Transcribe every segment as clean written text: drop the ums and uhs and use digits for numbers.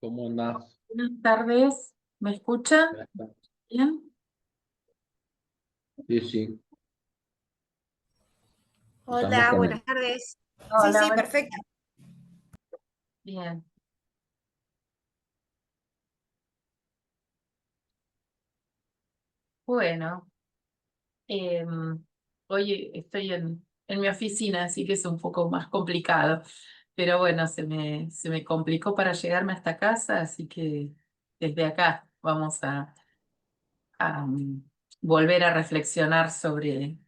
¿Cómo andás? Buenas tardes, ¿me escucha? Buenas tardes. Bien, Sí, sí, estamos Hola, con buenas él. tardes. Sí, hola, sí, perfecto. bien. Bueno, hoy estoy en mi oficina, así que es un poco más complicado, pero bueno, se me complicó para llegarme hasta casa, así que desde acá vamos a volver a reflexionar sobre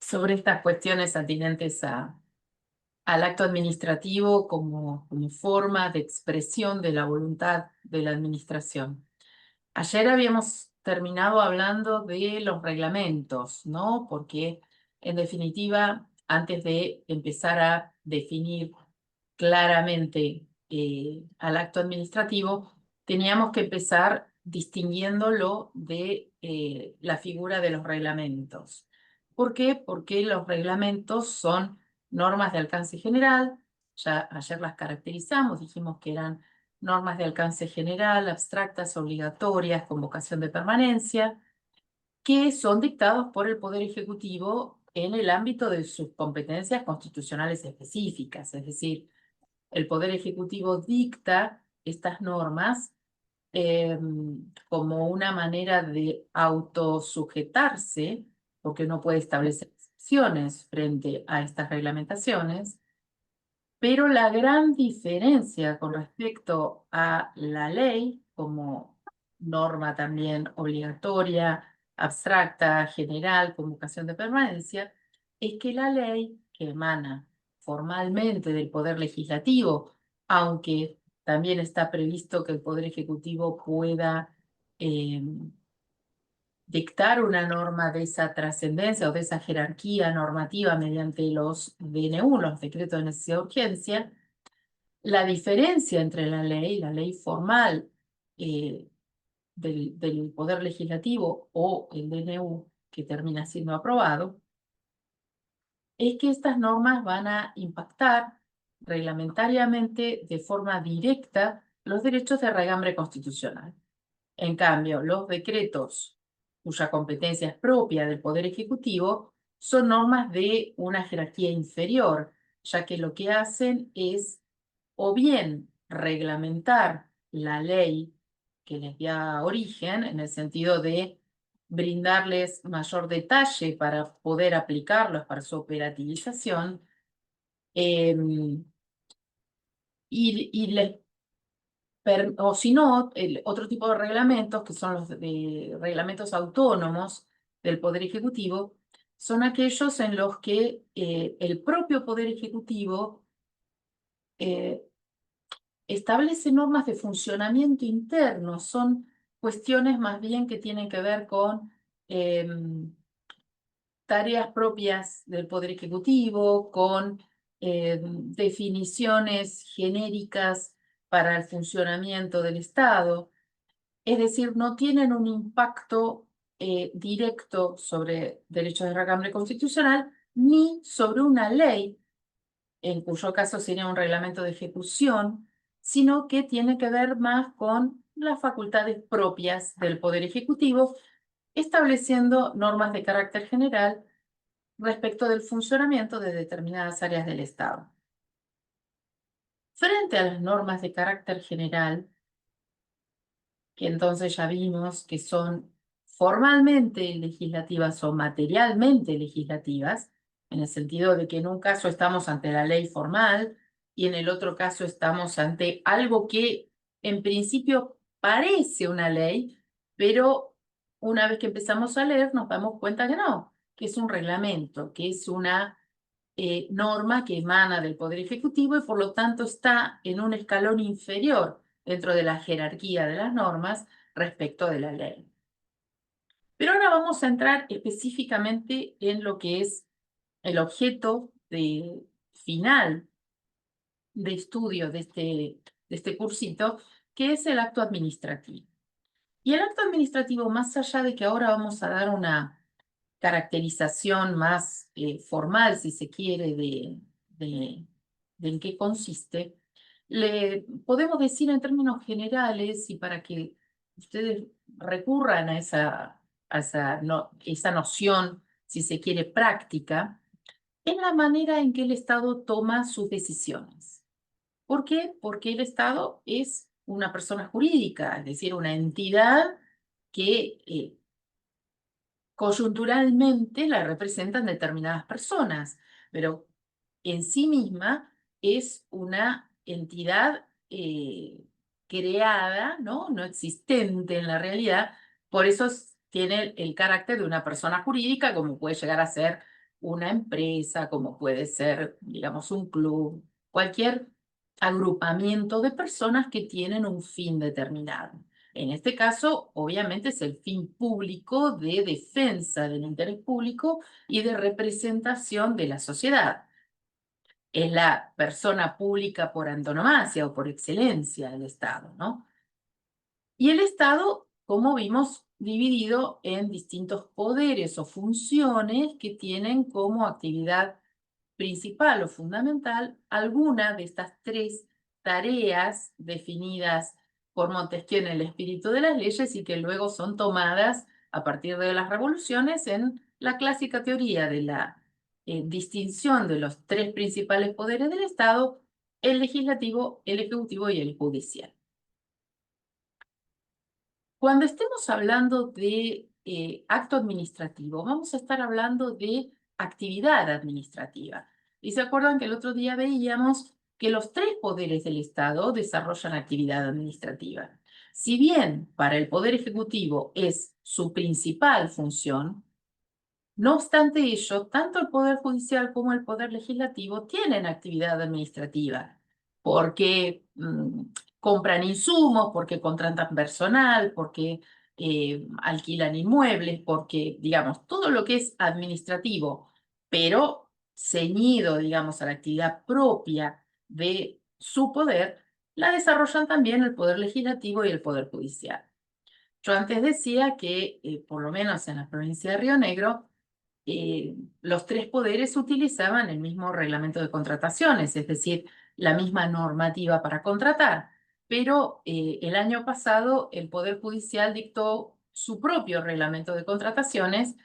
estas cuestiones atinentes al acto administrativo como forma de expresión de la voluntad de la administración. Ayer habíamos terminado hablando de los reglamentos, ¿no? Porque en definitiva, antes de empezar a definir claramente al acto administrativo, teníamos que empezar distinguiéndolo de la figura de los reglamentos. ¿Por qué? Porque los reglamentos son normas de alcance general, ya ayer las caracterizamos, dijimos que eran normas de alcance general, abstractas, obligatorias, con vocación de permanencia, que son dictados por el Poder Ejecutivo en el ámbito de sus competencias constitucionales específicas. Es decir, el Poder Ejecutivo dicta estas normas eh, como una manera de autosujetarse, porque no puede establecer excepciones frente a estas reglamentaciones, pero la gran diferencia con respecto a la ley, como norma también obligatoria, abstracta, general, con vocación de permanencia, es que la ley que emana formalmente del Poder Legislativo, aunque también está previsto que el Poder Ejecutivo pueda eh, dictar una norma de esa trascendencia o de esa jerarquía normativa mediante los DNU, los decretos de necesidad de urgencia, la diferencia entre la ley formal eh, del Poder Legislativo o el DNU que termina siendo aprobado, es que estas normas van a impactar reglamentariamente de forma directa los derechos de regambre constitucional. En cambio, los decretos cuya competencia es propia del Poder Ejecutivo son normas de una jerarquía inferior, ya que lo que hacen es o bien reglamentar la ley que les da origen, en el sentido de brindarles mayor detalle para poder aplicarlos para su operativización, eh, y les o si no, otro tipo de reglamentos, que son los de reglamentos autónomos del Poder Ejecutivo, son aquellos en los que el propio Poder Ejecutivo eh, establece normas de funcionamiento interno. Son cuestiones más bien que tienen que ver con tareas propias del Poder Ejecutivo, con definiciones genéricas para el funcionamiento del Estado. Es decir, no tienen un impacto directo sobre derechos de recambio constitucional ni sobre una ley, en cuyo caso sería un reglamento de ejecución, sino que tiene que ver más con las facultades propias del Poder Ejecutivo, estableciendo normas de carácter general respecto del funcionamiento de determinadas áreas del Estado. Frente a las normas de carácter general, que entonces ya vimos que son formalmente legislativas o materialmente legislativas, en el sentido de que en un caso estamos ante la ley formal y en el otro caso estamos ante algo que en principio parece una ley, pero una vez que empezamos a leer nos damos cuenta que no, que es un reglamento, que es una norma que emana del Poder Ejecutivo y por lo tanto está en un escalón inferior dentro de la jerarquía de las normas respecto de la ley. Pero ahora vamos a entrar específicamente en lo que es el objeto final de estudio de este cursito, que es el acto administrativo. Y el acto administrativo, más allá de que ahora vamos a dar una caracterización más formal, si se quiere, de en qué consiste, Le podemos decir en términos generales y para que ustedes recurran a esa noción, si se quiere, práctica, en la manera en que el Estado toma sus decisiones. ¿Por qué? Porque el Estado es una persona jurídica, es decir, una entidad que coyunturalmente la representan determinadas personas, pero en sí misma es una entidad creada, ¿no? No existente en la realidad, por eso tiene el carácter de una persona jurídica, como puede llegar a ser una empresa, como puede ser, digamos, un club, cualquier agrupamiento de personas que tienen un fin determinado. En este caso, obviamente, es el fin público de defensa del interés público y de representación de la sociedad. Es la persona pública por antonomasia o por excelencia del Estado, ¿no? Y el Estado, como vimos, dividido en distintos poderes o funciones que tienen como actividad principal o fundamental alguna de estas tres tareas definidas por Montesquieu en el espíritu de las leyes y que luego son tomadas a partir de las revoluciones en la clásica teoría de la distinción de los tres principales poderes del Estado, el legislativo, el ejecutivo y el judicial. Cuando estemos hablando de acto administrativo, vamos a estar hablando de actividad administrativa. Y se acuerdan que el otro día veíamos que los tres poderes del Estado desarrollan actividad administrativa. Si bien para el Poder Ejecutivo es su principal función, no obstante ello, tanto el Poder Judicial como el Poder Legislativo tienen actividad administrativa, porque compran insumos, porque contratan personal, porque alquilan inmuebles, porque, digamos, todo lo que es administrativo, pero ceñido, digamos, a la actividad propia de su poder, la desarrollan también el Poder Legislativo y el Poder Judicial. Yo antes decía que, por lo menos en la provincia de Río Negro, los tres poderes utilizaban el mismo reglamento de contrataciones, es decir, la misma normativa para contratar. Pero el año pasado el Poder Judicial dictó su propio reglamento de contrataciones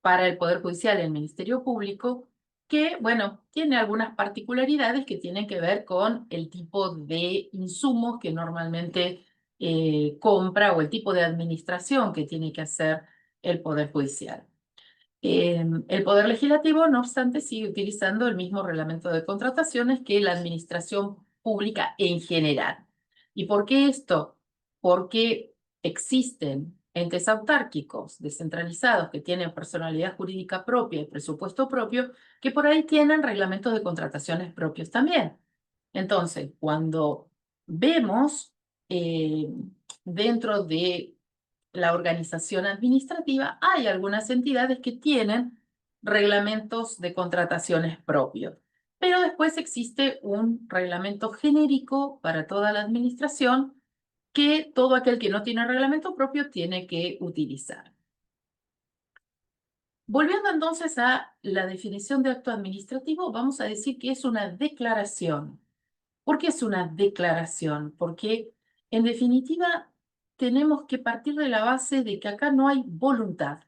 para el Poder Judicial y el Ministerio Público, que, bueno, tiene algunas particularidades que tienen que ver con el tipo de insumos que normalmente compra o el tipo de administración que tiene que hacer el Poder Judicial. El Poder Legislativo, no obstante, sigue utilizando el mismo reglamento de contrataciones que la administración pública en general. ¿Y por qué esto? Porque existen entes autárquicos descentralizados que tienen personalidad jurídica propia y presupuesto propio, que por ahí tienen reglamentos de contrataciones propios también. Entonces, cuando vemos eh, dentro de la organización administrativa, hay algunas entidades que tienen reglamentos de contrataciones propios, pero después existe un reglamento genérico para toda la administración que todo aquel que no tiene reglamento propio tiene que utilizar. Volviendo entonces a la definición de acto administrativo, vamos a decir que es una declaración. ¿Por qué es una declaración? Porque, en definitiva, tenemos que partir de la base de que acá no hay voluntad.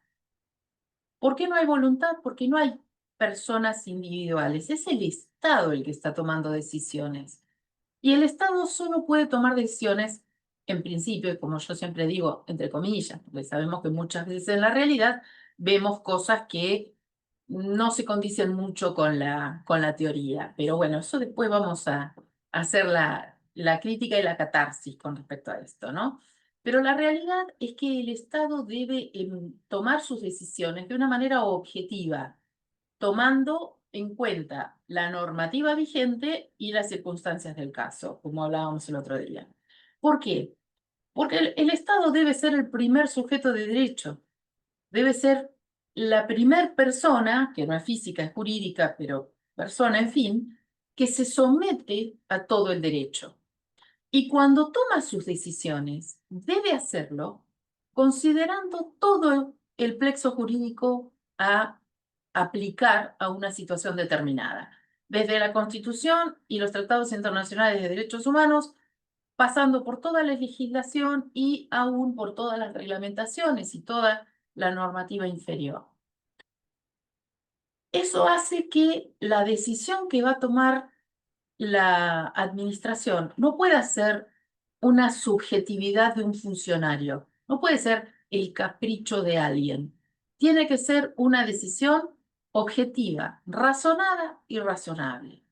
¿Por qué no hay voluntad? Porque no hay personas individuales. Es el Estado el que está tomando decisiones. Y el Estado solo puede tomar decisiones, en principio, y como yo siempre digo, entre comillas, porque sabemos que muchas veces en la realidad vemos cosas que no se condicen mucho con la teoría. Pero bueno, eso después vamos a hacer la crítica y la catarsis con respecto a esto, ¿no? Pero la realidad es que el Estado debe tomar sus decisiones de una manera objetiva, tomando en cuenta la normativa vigente y las circunstancias del caso, como hablábamos el otro día. ¿Por qué? Porque el Estado debe ser el primer sujeto de derecho, debe ser la primer persona, que no es física, es jurídica, pero persona, en fin, que se somete a todo el derecho. Y cuando toma sus decisiones, debe hacerlo considerando todo el plexo jurídico a aplicar a una situación determinada. desde la Constitución y los tratados internacionales de derechos humanos, pasando por toda la legislación y aún por todas las reglamentaciones y toda la normativa inferior. Eso hace que la decisión que va a tomar la administración no pueda ser una subjetividad de un funcionario, no puede ser el capricho de alguien. Tiene que ser una decisión objetiva, razonada y razonable.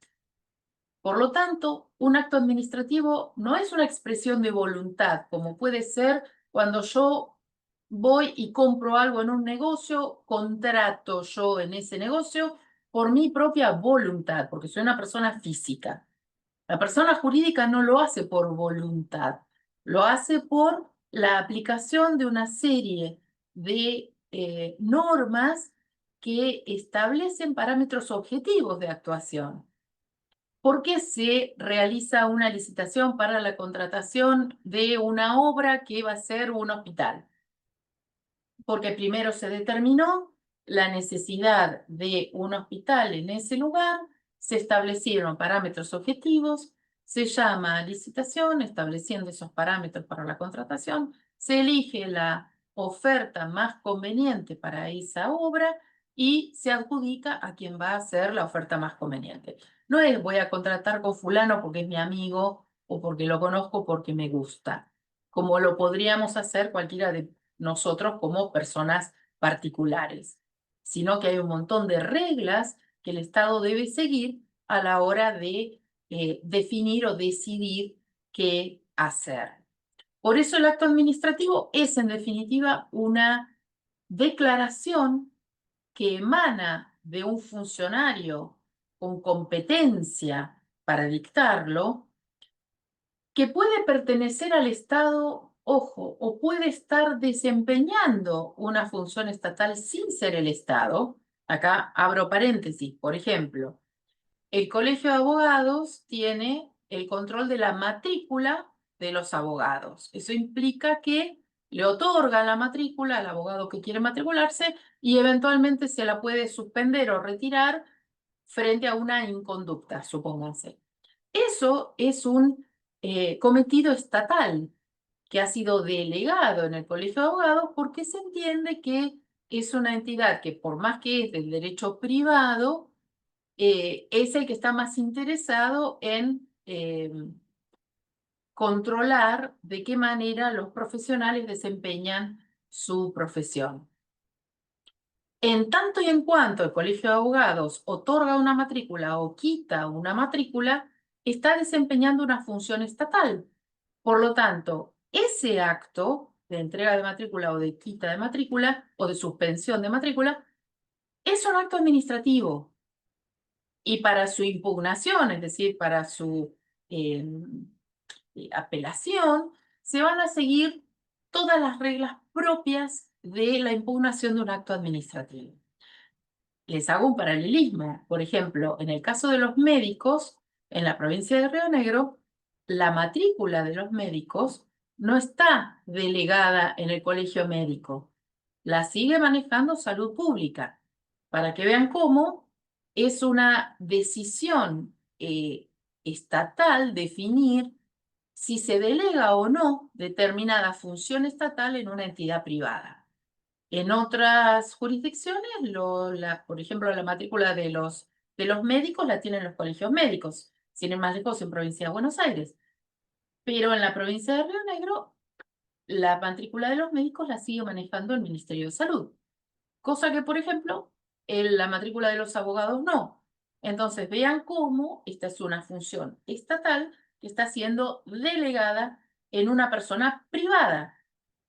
Por lo tanto, un acto administrativo no es una expresión de voluntad, como puede ser cuando yo voy y compro algo en un negocio, contrato yo en ese negocio por mi propia voluntad, porque soy una persona física. La persona jurídica no lo hace por voluntad, lo hace por la aplicación de una serie de normas que establecen parámetros objetivos de actuación. ¿Por qué se realiza una licitación para la contratación de una obra que va a ser un hospital? Porque primero se determinó la necesidad de un hospital en ese lugar, se establecieron parámetros objetivos, se llama licitación, estableciendo esos parámetros para la contratación, se elige la oferta más conveniente para esa obra y se adjudica a quien va a hacer la oferta más conveniente. No es voy a contratar con fulano porque es mi amigo o porque lo conozco porque me gusta, como lo podríamos hacer cualquiera de nosotros como personas particulares, sino que hay un montón de reglas que el Estado debe seguir a la hora de definir o decidir qué hacer. Por eso el acto administrativo es en definitiva una declaración que emana de un funcionario con competencia para dictarlo, que puede pertenecer al Estado, ojo, o puede estar desempeñando una función estatal sin ser el Estado. Acá abro paréntesis, por ejemplo, el Colegio de Abogados tiene el control de la matrícula de los abogados. Eso implica que le otorga la matrícula al abogado que quiere matricularse y eventualmente se la puede suspender o retirar frente a una inconducta, supónganse. Eso es un cometido estatal que ha sido delegado en el Colegio de Abogados porque se entiende que es una entidad que por más que es del derecho privado, es el que está más interesado en controlar de qué manera los profesionales desempeñan su profesión. En tanto y en cuanto el Colegio de Abogados otorga una matrícula o quita una matrícula, está desempeñando una función estatal. Por lo tanto, ese acto de entrega de matrícula o de quita de matrícula o de suspensión de matrícula es un acto administrativo. Y para su impugnación, es decir, para su eh, apelación, se van a seguir todas las reglas propias de la impugnación de un acto administrativo. Les hago un paralelismo. Por ejemplo, en el caso de los médicos, en la provincia de Río Negro, la matrícula de los médicos no está delegada en el colegio médico. La sigue manejando salud pública, para que vean cómo es una decisión estatal definir si se delega o no determinada función estatal en una entidad privada. En otras jurisdicciones, por ejemplo, la matrícula de los médicos la tienen los colegios médicos, sin ir más lejos en provincia de Buenos Aires. Pero en la provincia de Río Negro, la matrícula de los médicos la sigue manejando el Ministerio de Salud. Cosa que, por ejemplo, en la matrícula de los abogados no. Entonces, vean cómo esta es una función estatal que está siendo delegada en una persona privada,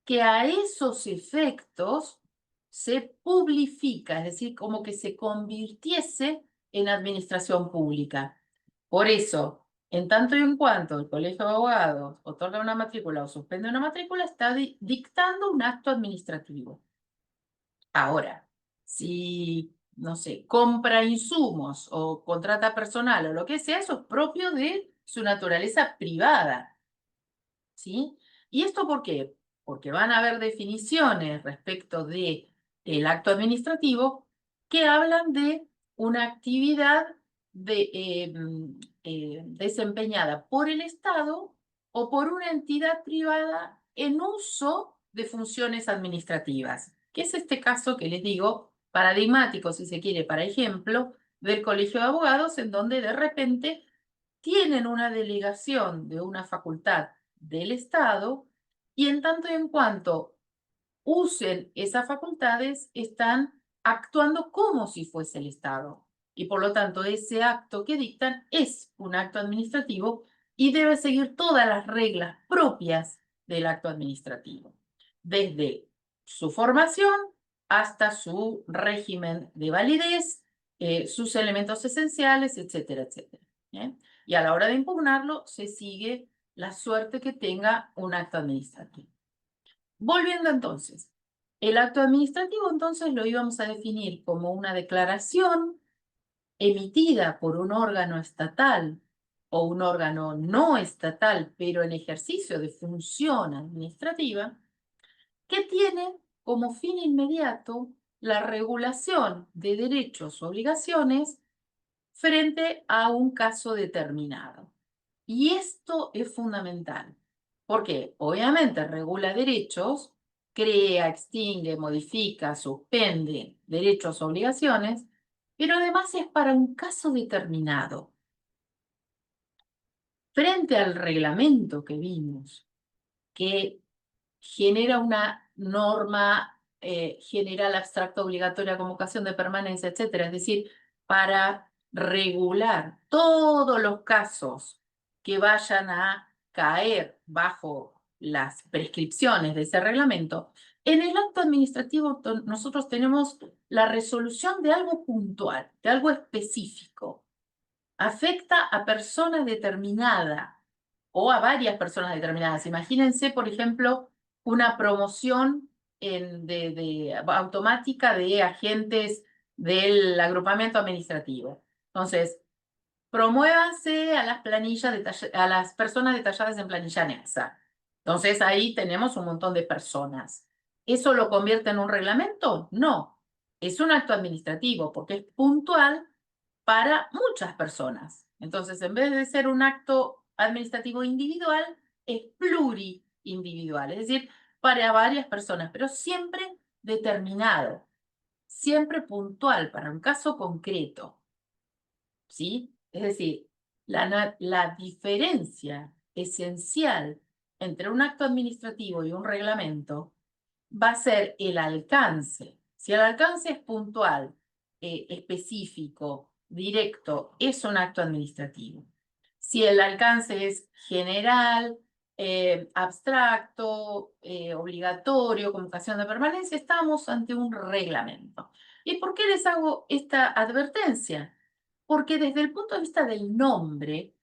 que a esos efectos se publifica, es decir, como que se convirtiese en administración pública. Por eso, en tanto y en cuanto el Colegio de Abogados otorga una matrícula o suspende una matrícula, está dictando un acto administrativo. Ahora, si, no sé, compra insumos o contrata personal o lo que sea, eso es propio de su naturaleza privada, ¿sí? ¿Y esto por qué? Porque van a haber definiciones respecto de el acto administrativo que hablan de una actividad desempeñada por el Estado o por una entidad privada en uso de funciones administrativas, que es este caso que les digo, paradigmático, si se quiere, para ejemplo, del Colegio de Abogados, en donde de repente tienen una delegación de una facultad del Estado y en tanto y en cuanto usen esas facultades, están actuando como si fuese el Estado. Y por lo tanto, ese acto que dictan es un acto administrativo y debe seguir todas las reglas propias del acto administrativo, desde su formación hasta su régimen de validez, sus elementos esenciales, etcétera, etcétera. ¿Bien? Y a la hora de impugnarlo, se sigue la suerte que tenga un acto administrativo. Volviendo entonces, el acto administrativo entonces lo íbamos a definir como una declaración emitida por un órgano estatal o un órgano no estatal, pero en ejercicio de función administrativa, que tiene como fin inmediato la regulación de derechos o obligaciones frente a un caso determinado. Y esto es fundamental, porque obviamente regula derechos, crea, extingue, modifica, suspende derechos o obligaciones, pero además es para un caso determinado. Frente al reglamento que vimos, que genera una norma general abstracta obligatoria, convocación de permanencia, etcétera. Es decir, para regular todos los casos que vayan a caer bajo las prescripciones de ese reglamento, en el acto administrativo nosotros tenemos la resolución de algo puntual, de algo específico. Afecta a personas determinadas o a varias personas determinadas. Imagínense, por ejemplo, una promoción automática de agentes del agrupamiento administrativo. Entonces, promuévanse a las planillas a las personas detalladas en planilla anexa. Entonces, ahí tenemos un montón de personas. ¿Eso lo convierte en un reglamento? No. Es un acto administrativo porque es puntual para muchas personas. Entonces, en vez de ser un acto administrativo individual, es pluriindividual, es decir, para varias personas, pero siempre determinado, siempre puntual para un caso concreto. ¿Sí? Es decir, la diferencia esencial entre un acto administrativo y un reglamento va a ser el alcance. Si el alcance es puntual, específico, directo, es un acto administrativo. Si el alcance es general, abstracto, obligatorio, convocación de permanencia, estamos ante un reglamento. ¿Y por qué les hago esta advertencia? Porque desde el punto de vista del nombre,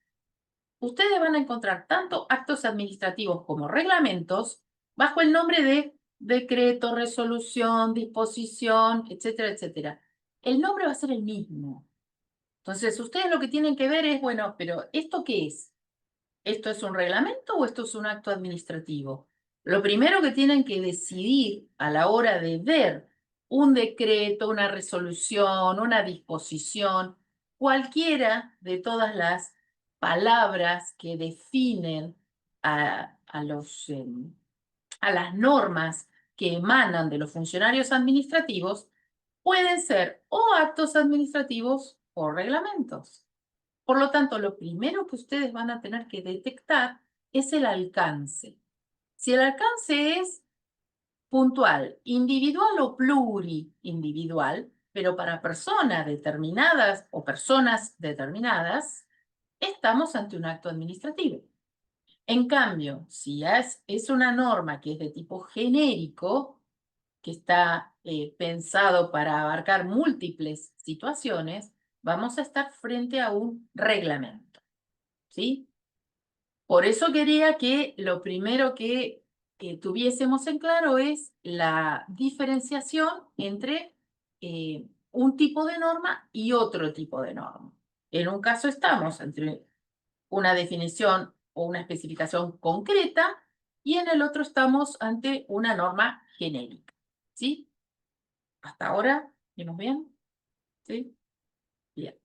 ustedes van a encontrar tanto actos administrativos como reglamentos bajo el nombre de decreto, resolución, disposición, etcétera, etcétera. El nombre va a ser el mismo. Entonces, ustedes lo que tienen que ver es, bueno, pero ¿esto qué es? ¿Esto es un reglamento o esto es un acto administrativo? Lo primero que tienen que decidir a la hora de ver un decreto, una resolución, una disposición, cualquiera de todas las palabras que definen a las normas que emanan de los funcionarios administrativos, pueden ser o actos administrativos o reglamentos. Por lo tanto, lo primero que ustedes van a tener que detectar es el alcance. Si el alcance es puntual, individual o pluriindividual, pero para personas determinadas o personas determinadas, estamos ante un acto administrativo. En cambio, si es una norma que es de tipo genérico, que está pensado para abarcar múltiples situaciones, vamos a estar frente a un reglamento. ¿Sí? Por eso quería que lo primero que tuviésemos en claro es la diferenciación entre un tipo de norma y otro tipo de norma. En un caso estamos entre una definición o una especificación concreta y en el otro estamos ante una norma genérica. ¿Sí? ¿Hasta ahora? ¿Vimos bien? ¿Sí? Bien.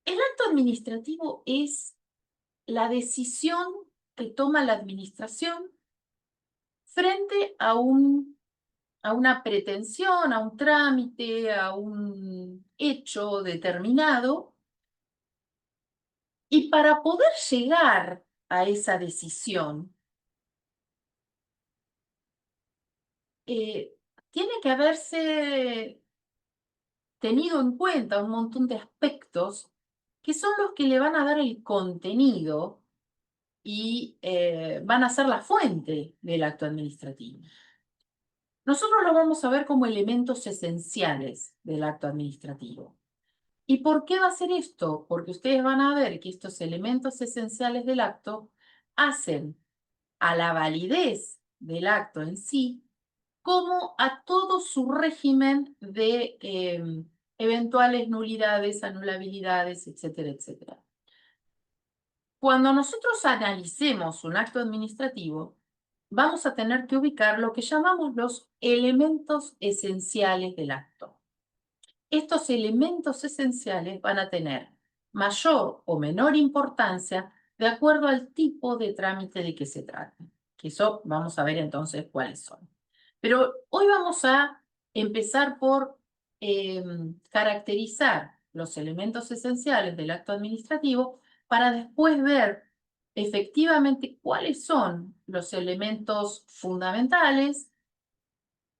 El acto administrativo es la decisión que toma la administración frente a una pretensión, a un trámite, a un hecho determinado, y para poder llegar a esa decisión, tiene que haberse tenido en cuenta un montón de aspectos que son los que le van a dar el contenido y van a ser la fuente del acto administrativo. Nosotros lo vamos a ver como elementos esenciales del acto administrativo. ¿Y por qué va a ser esto? Porque ustedes van a ver que estos elementos esenciales del acto hacen a la validez del acto en sí como a todo su régimen de eventuales nulidades, anulabilidades, etcétera, etcétera. Cuando nosotros analicemos un acto administrativo, vamos a tener que ubicar lo que llamamos los elementos esenciales del acto. Estos elementos esenciales van a tener mayor o menor importancia de acuerdo al tipo de trámite de que se trate. Que eso vamos a ver entonces cuáles son. Pero hoy vamos a empezar por caracterizar los elementos esenciales del acto administrativo para después ver efectivamente cuáles son los elementos fundamentales,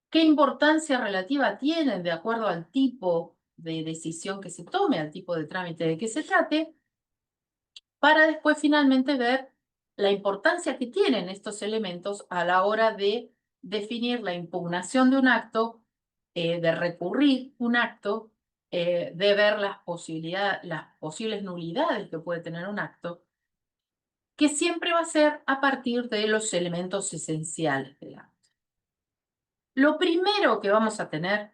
qué importancia relativa tienen de acuerdo al tipo de decisión que se tome, al tipo de trámite de que se trate, para después finalmente ver la importancia que tienen estos elementos a la hora de definir la impugnación de un acto, de recurrir un acto, de ver las posibles nulidades que puede tener un acto, que siempre va a ser a partir de los elementos esenciales del acto. Lo primero que vamos a tener,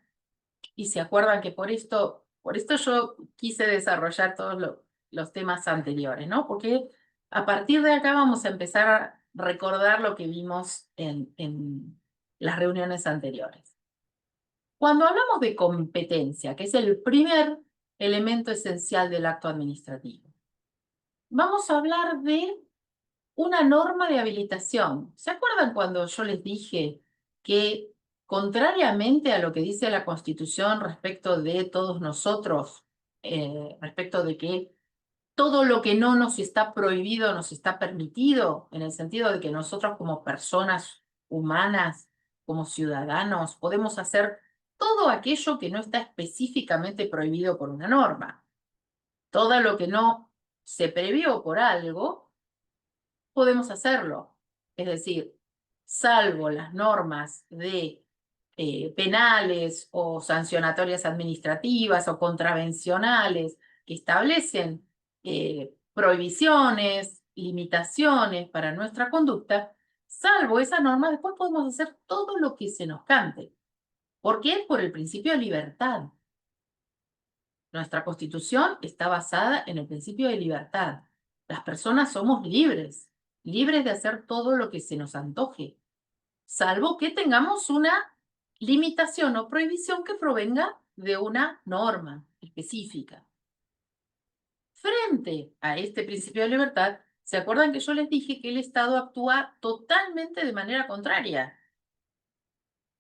y se acuerdan que por esto yo quise desarrollar todos los temas anteriores, ¿no? Porque a partir de acá vamos a empezar a recordar lo que vimos en las reuniones anteriores. Cuando hablamos de competencia, que es el primer elemento esencial del acto administrativo, vamos a hablar de una norma de habilitación. ¿Se acuerdan cuando yo les dije que, contrariamente a lo que dice la Constitución respecto de todos nosotros, respecto de que todo lo que no nos está prohibido nos está permitido, en el sentido de que nosotros como personas humanas, como ciudadanos, podemos hacer todo aquello que no está específicamente prohibido por una norma? Todo lo que no se previó por algo, podemos hacerlo. Es decir, salvo las normas de penales o sancionatorias administrativas o contravencionales que establecen prohibiciones, limitaciones para nuestra conducta, salvo esa norma, después podemos hacer todo lo que se nos cante. ¿Por qué? Por el principio de libertad. Nuestra Constitución está basada en el principio de libertad. Las personas somos libres, libres de hacer todo lo que se nos antoje, salvo que tengamos una limitación o prohibición que provenga de una norma específica. Frente a este principio de libertad, ¿se acuerdan que yo les dije que el Estado actúa totalmente de manera contraria?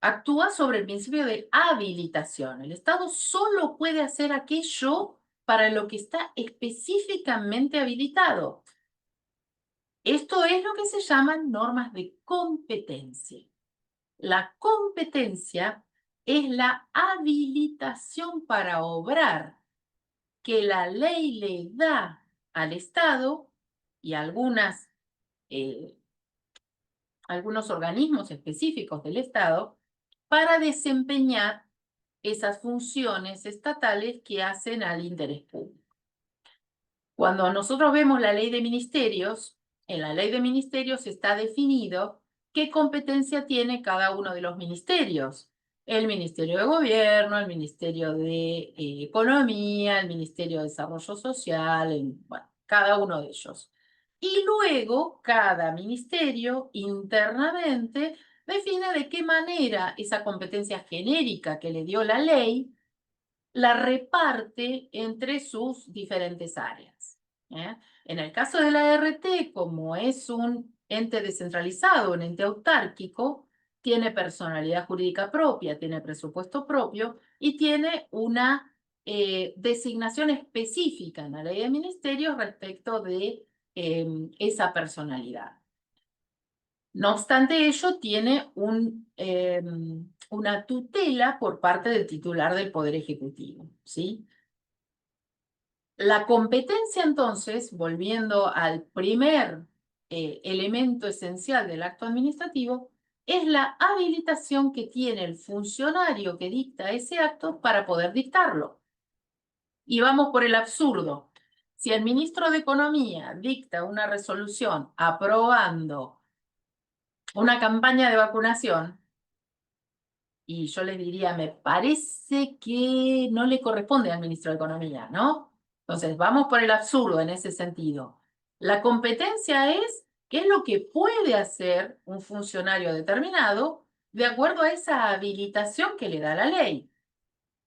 Actúa sobre el principio de habilitación. El Estado solo puede hacer aquello para lo que está específicamente habilitado. Esto es lo que se llaman normas de competencia. La competencia es la habilitación para obrar que la ley le da al Estado y a algunos organismos específicos del Estado para desempeñar esas funciones estatales que hacen al interés público. Cuando nosotros vemos la ley de ministerios, en la ley de ministerios está definido qué competencia tiene cada uno de los ministerios. El Ministerio de Gobierno, el Ministerio de Economía, el Ministerio de Desarrollo Social, bueno, cada uno de ellos. Y luego cada ministerio internamente define de qué manera esa competencia genérica que le dio la ley la reparte entre sus diferentes áreas. ¿Eh? En el caso de la ART, como es un ente descentralizado, un ente autárquico, tiene personalidad jurídica propia, tiene presupuesto propio y tiene una designación específica en la ley de ministerios respecto de esa personalidad. No obstante ello, tiene una tutela por parte del titular del Poder Ejecutivo, ¿sí? La competencia, entonces, volviendo al primer elemento esencial del acto administrativo, es la habilitación que tiene el funcionario que dicta ese acto para poder dictarlo. Y vamos por el absurdo. Si el ministro de Economía dicta una resolución aprobando una campaña de vacunación, y yo les diría, me parece que no le corresponde al ministro de Economía, ¿no? Entonces, vamos por el absurdo en ese sentido. La competencia es qué es lo que puede hacer un funcionario determinado de acuerdo a esa habilitación que le da la ley.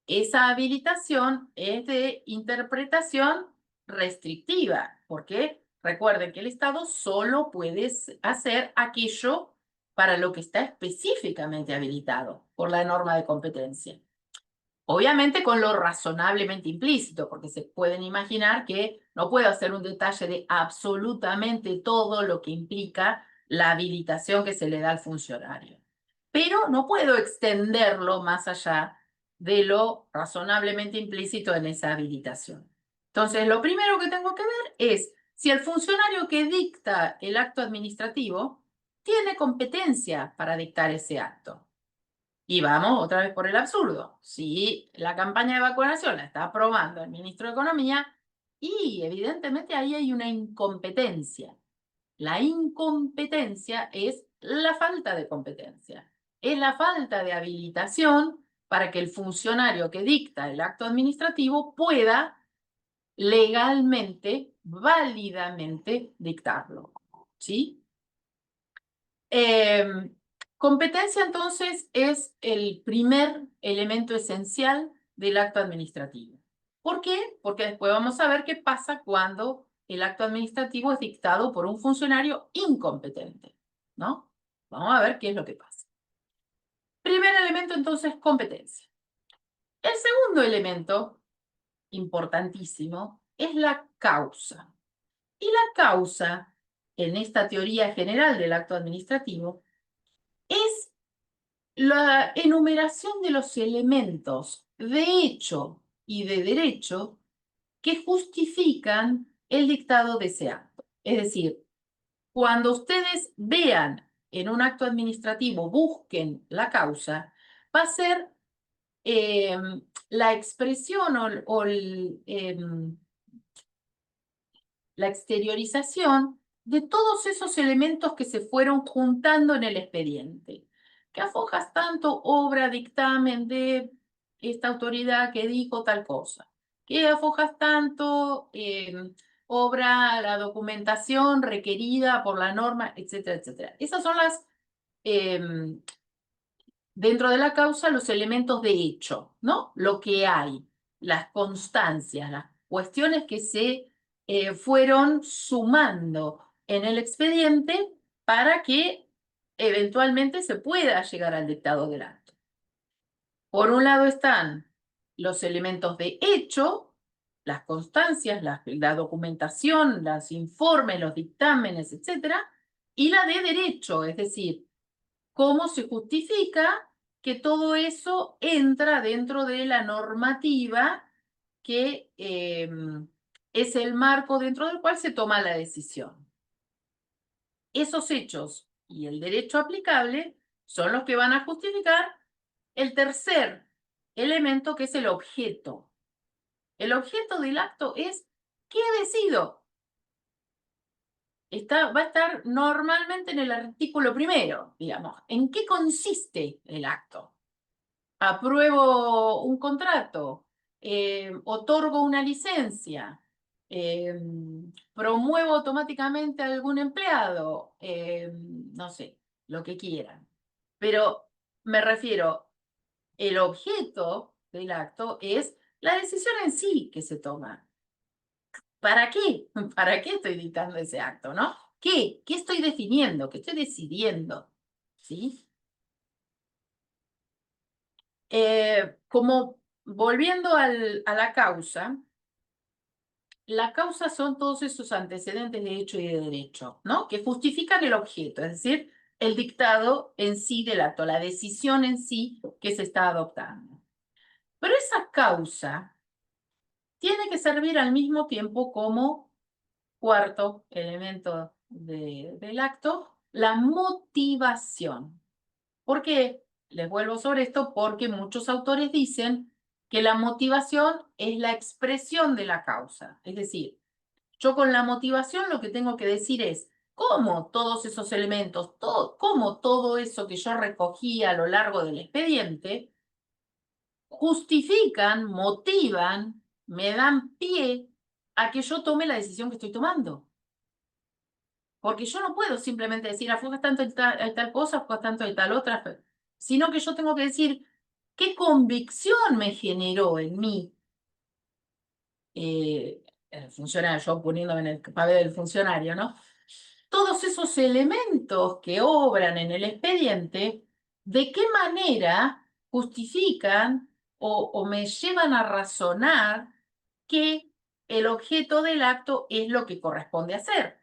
Esa habilitación es de interpretación restrictiva, porque recuerden que el Estado solo puede hacer aquello para lo que está específicamente habilitado por la norma de competencia. Obviamente con lo razonablemente implícito, porque se pueden imaginar que no puedo hacer un detalle de absolutamente todo lo que implica la habilitación que se le da al funcionario. Pero no puedo extenderlo más allá de lo razonablemente implícito en esa habilitación. Entonces, lo primero que tengo que ver es si el funcionario que dicta el acto administrativo tiene competencia para dictar ese acto. Y vamos otra vez por el absurdo. Si la campaña de vacunación la está aprobando el ministro de Economía, y evidentemente ahí hay una incompetencia. La incompetencia es la falta de competencia. Es la falta de habilitación para que el funcionario que dicta el acto administrativo pueda legalmente, válidamente dictarlo. ¿Sí? Competencia, entonces, es el primer elemento esencial del acto administrativo. ¿Por qué? Porque después vamos a ver qué pasa cuando el acto administrativo es dictado por un funcionario incompetente, ¿no? Vamos a ver qué es lo que pasa. Primer elemento, entonces, competencia. El segundo elemento, importantísimo, es la causa. Y la causa, en esta teoría general del acto administrativo, es la enumeración de los elementos de hecho y de derecho que justifican el dictado de ese acto. Es decir, cuando ustedes vean en un acto administrativo, busquen la causa, va a ser la expresión o la exteriorización de todos esos elementos que se fueron juntando en el expediente. ¿Qué afojas tanto obra, dictamen de esta autoridad que dijo tal cosa? ¿Qué afojas tanto obra, la documentación requerida por la norma, etcétera, etcétera? Esas son las, dentro de la causa, los elementos de hecho, ¿no? Lo que hay, las constancias, las cuestiones que se fueron sumando en el expediente para que eventualmente se pueda llegar al dictado del acto. Por un lado están los elementos de hecho, las constancias, la documentación, los informes, los dictámenes, etcétera, y la de derecho, es decir, cómo se justifica que todo eso entra dentro de la normativa que es el marco dentro del cual se toma la decisión. Esos hechos y el derecho aplicable son los que van a justificar el tercer elemento, que es el objeto. El objeto del acto es ¿qué decido? Va a estar normalmente en el artículo primero, digamos. ¿En qué consiste el acto? Apruebo un contrato, otorgo una licencia, promuevo automáticamente a algún empleado, no sé, lo que quieran. Pero me refiero, el objeto del acto es la decisión en sí que se toma. ¿Para qué? ¿Para qué estoy dictando ese acto, no? ¿Qué? ¿Qué estoy definiendo? ¿Qué estoy decidiendo? ¿Sí? Como volviendo a la causa, la causa son todos esos antecedentes de hecho y de derecho, ¿no? Que justifican el objeto, es decir, el dictado en sí del acto, la decisión en sí que se está adoptando. Pero esa causa tiene que servir al mismo tiempo como cuarto elemento del acto, la motivación. ¿Por qué? Les vuelvo sobre esto porque muchos autores dicen que la motivación es la expresión de la causa. Es decir, yo con la motivación lo que tengo que decir es cómo todos esos elementos, cómo todo eso que yo recogí a lo largo del expediente, justifican, motivan, me dan pie a que yo tome la decisión que estoy tomando. Porque yo no puedo simplemente decir, aflojas tanto en tal cosa, aflojas tanto en tal otra, sino que yo tengo que decir qué convicción me generó en mí el funcionario, yo poniéndome en el papel del funcionario, ¿no? Todos esos elementos que obran en el expediente, ¿de qué manera justifican o me llevan a razonar que el objeto del acto es lo que corresponde hacer?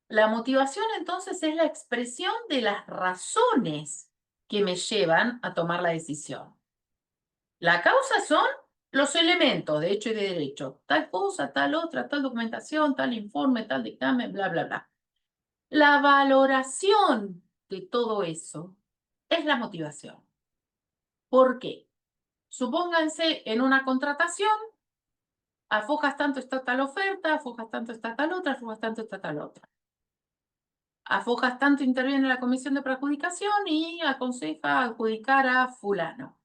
La motivación entonces es la expresión de las razones que me llevan a tomar la decisión. La causa son los elementos de hecho y de derecho. Tal cosa, tal otra, tal documentación, tal informe, tal dictamen, bla, bla, bla. La valoración de todo eso es la motivación. ¿Por qué? Supónganse en una contratación, afojas tanto está tal oferta, afojas tanto está tal otra, afojas tanto está tal otra. Afojas tanto interviene la comisión de preadjudicación y aconseja adjudicar a fulano.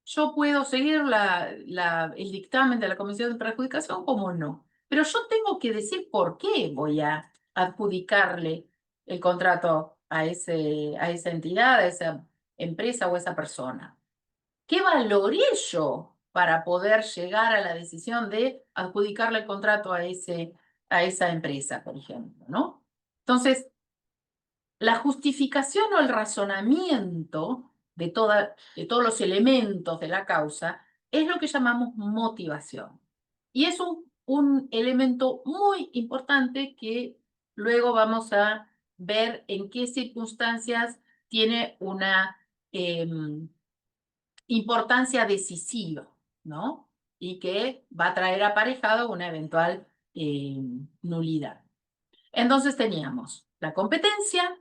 Yo puedo seguir el dictamen de la comisión de preadjudicación como no, pero yo tengo que decir por qué voy a adjudicarle el contrato a esa entidad, a esa empresa o a esa persona. ¿Qué valoré yo para poder llegar a la decisión de adjudicarle el contrato a esa empresa, por ejemplo, ¿no? Entonces, la justificación o el razonamiento de todos los elementos de la causa es lo que llamamos motivación. Y es un elemento muy importante que luego vamos a ver en qué circunstancias tiene una importancia decisiva, ¿no? Y que va a traer aparejado una eventual nulidad. Entonces teníamos la competencia,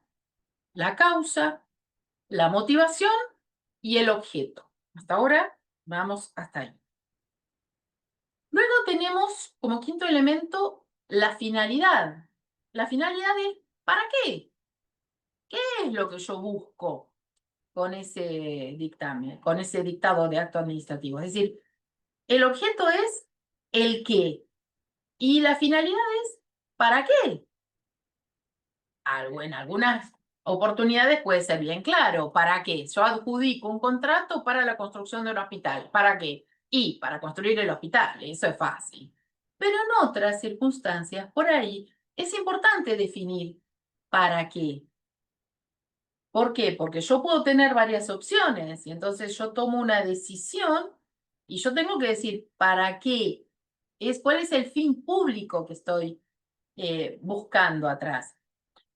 la causa, la motivación y el objeto. Hasta ahora vamos hasta ahí. Luego tenemos como quinto elemento la finalidad. La finalidad es ¿para qué? ¿Qué es lo que yo busco con ese dictamen, con ese dictado de acto administrativo? Es decir, el objeto es el qué y la finalidad es ¿para qué? En algunas oportunidades puede ser bien claro. ¿Para qué? Yo adjudico un contrato para la construcción de un hospital. ¿Para qué? Y para construir el hospital. Eso es fácil. Pero en otras circunstancias, por ahí, es importante definir para qué. ¿Por qué? Porque yo puedo tener varias opciones y entonces yo tomo una decisión y yo tengo que decir para qué. ¿Cuál es el fin público que estoy buscando atrás?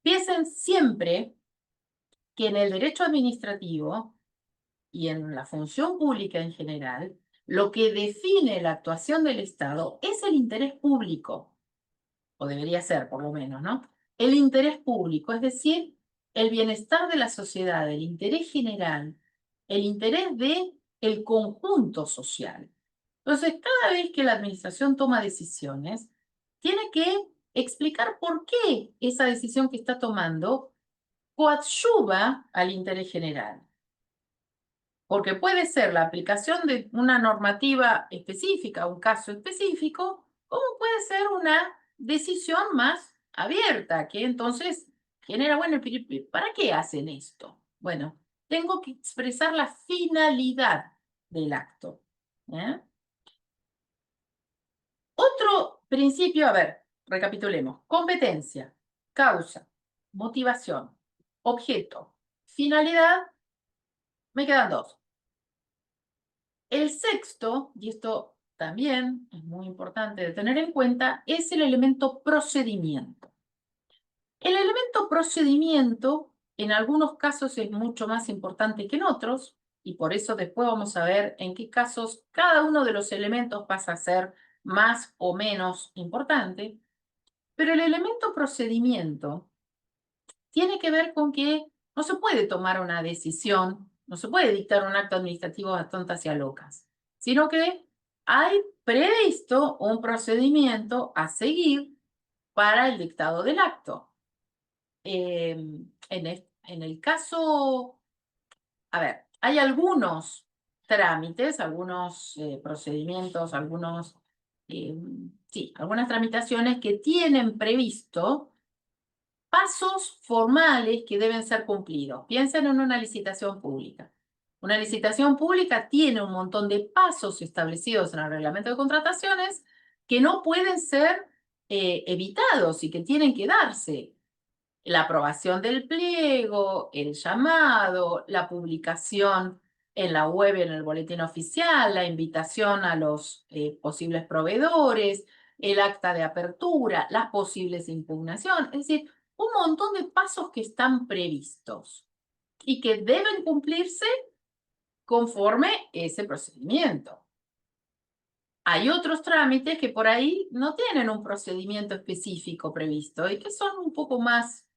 Piensen siempre que en el derecho administrativo y en la función pública en general, lo que define la actuación del Estado es el interés público, o debería ser por lo menos, ¿no? El interés público, es decir, el bienestar de la sociedad, el interés general, el interés del conjunto social. Entonces, cada vez que la administración toma decisiones, tiene que explicar por qué esa decisión que está tomando coadyuva al interés general. Porque puede ser la aplicación de una normativa específica, un caso específico, como puede ser una decisión más abierta, que entonces genera, bueno, ¿para qué hacen esto? Bueno, tengo que expresar la finalidad del acto. ¿Eh? Otro principio, a ver, recapitulemos. Competencia, causa, motivación, objeto, finalidad, me quedan dos. El sexto, y esto también es muy importante de tener en cuenta, es el elemento procedimiento. El elemento procedimiento en algunos casos es mucho más importante que en otros, y por eso después vamos a ver en qué casos cada uno de los elementos pasa a ser más o menos importante. Pero el elemento procedimiento tiene que ver con que no se puede tomar una decisión, no se puede dictar un acto administrativo a tontas y a locas, sino que hay previsto un procedimiento a seguir para el dictado del acto. En el caso, a ver, hay algunos trámites, algunos procedimientos, algunas tramitaciones que tienen previsto pasos formales que deben ser cumplidos. Piensen en una licitación pública. Una licitación pública tiene un montón de pasos establecidos en el reglamento de contrataciones que no pueden ser evitados y que tienen que darse. La aprobación del pliego, el llamado, la publicación en la web, en el boletín oficial, la invitación a los posibles proveedores, el acta de apertura, las posibles impugnaciones, es decir, un montón de pasos que están previstos y que deben cumplirse conforme ese procedimiento. Hay otros trámites que por ahí no tienen un procedimiento específico previsto y que son un poco más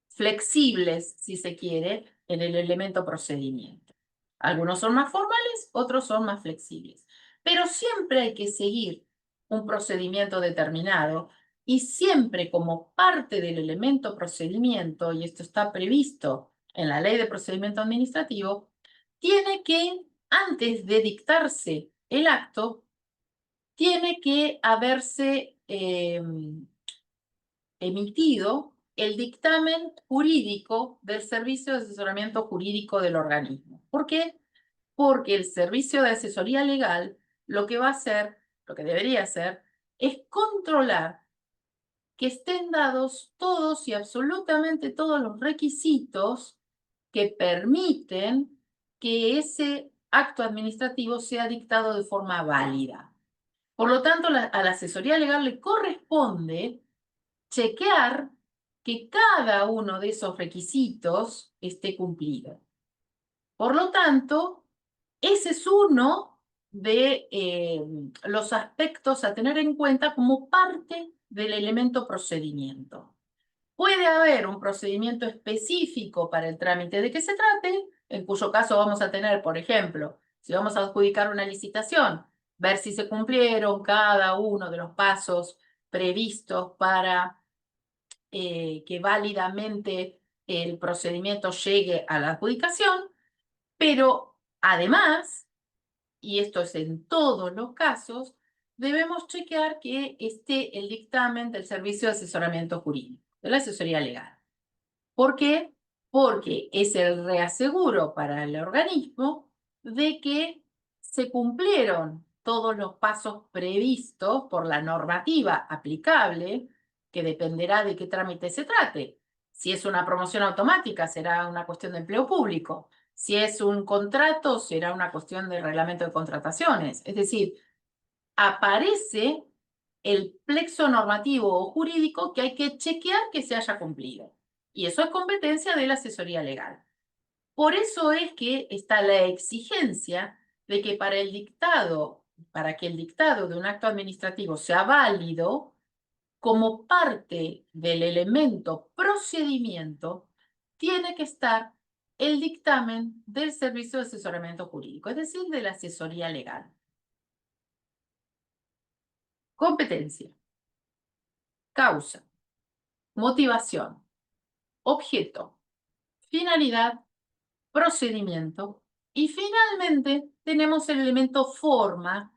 flexibles, si se quiere, en el elemento procedimiento. Algunos son más formales, otros son más flexibles. Pero siempre hay que seguir un procedimiento determinado y siempre como parte del elemento procedimiento, y esto está previsto en la Ley de Procedimiento Administrativo, tiene que, antes de dictarse el acto, tiene que haberse emitido el dictamen jurídico del Servicio de Asesoramiento Jurídico del organismo. ¿Por qué? Porque el Servicio de Asesoría Legal lo que va a hacer, lo que debería hacer, es controlar que estén dados todos y absolutamente todos los requisitos que permiten que ese acto administrativo sea dictado de forma válida. Por lo tanto, a la asesoría legal le corresponde chequear que cada uno de esos requisitos esté cumplido. Por lo tanto, ese es uno de los aspectos a tener en cuenta como parte del elemento procedimiento. Puede haber un procedimiento específico para el trámite de que se trate, en cuyo caso vamos a tener, por ejemplo, si vamos a adjudicar una licitación, ver si se cumplieron cada uno de los pasos previstos para que válidamente el procedimiento llegue a la adjudicación, pero además, y esto es en todos los casos, debemos chequear que esté el dictamen del Servicio de Asesoramiento Jurídico, de la asesoría legal. ¿Por qué? Porque es el reaseguro para el organismo de que se cumplieron todos los pasos previstos por la normativa aplicable, que dependerá de qué trámite se trate. Si es una promoción automática, será una cuestión de empleo público. Si es un contrato, será una cuestión de reglamento de contrataciones. Es decir, aparece el plexo normativo o jurídico que hay que chequear que se haya cumplido. Y eso es competencia de la asesoría legal. Por eso es que está la exigencia de que para que el dictado de un acto administrativo sea válido, como parte del elemento procedimiento, tiene que estar el dictamen del Servicio de Asesoramiento Jurídico, es decir, de la asesoría legal. Competencia, causa, motivación, objeto, finalidad, procedimiento y finalmente tenemos el elemento forma,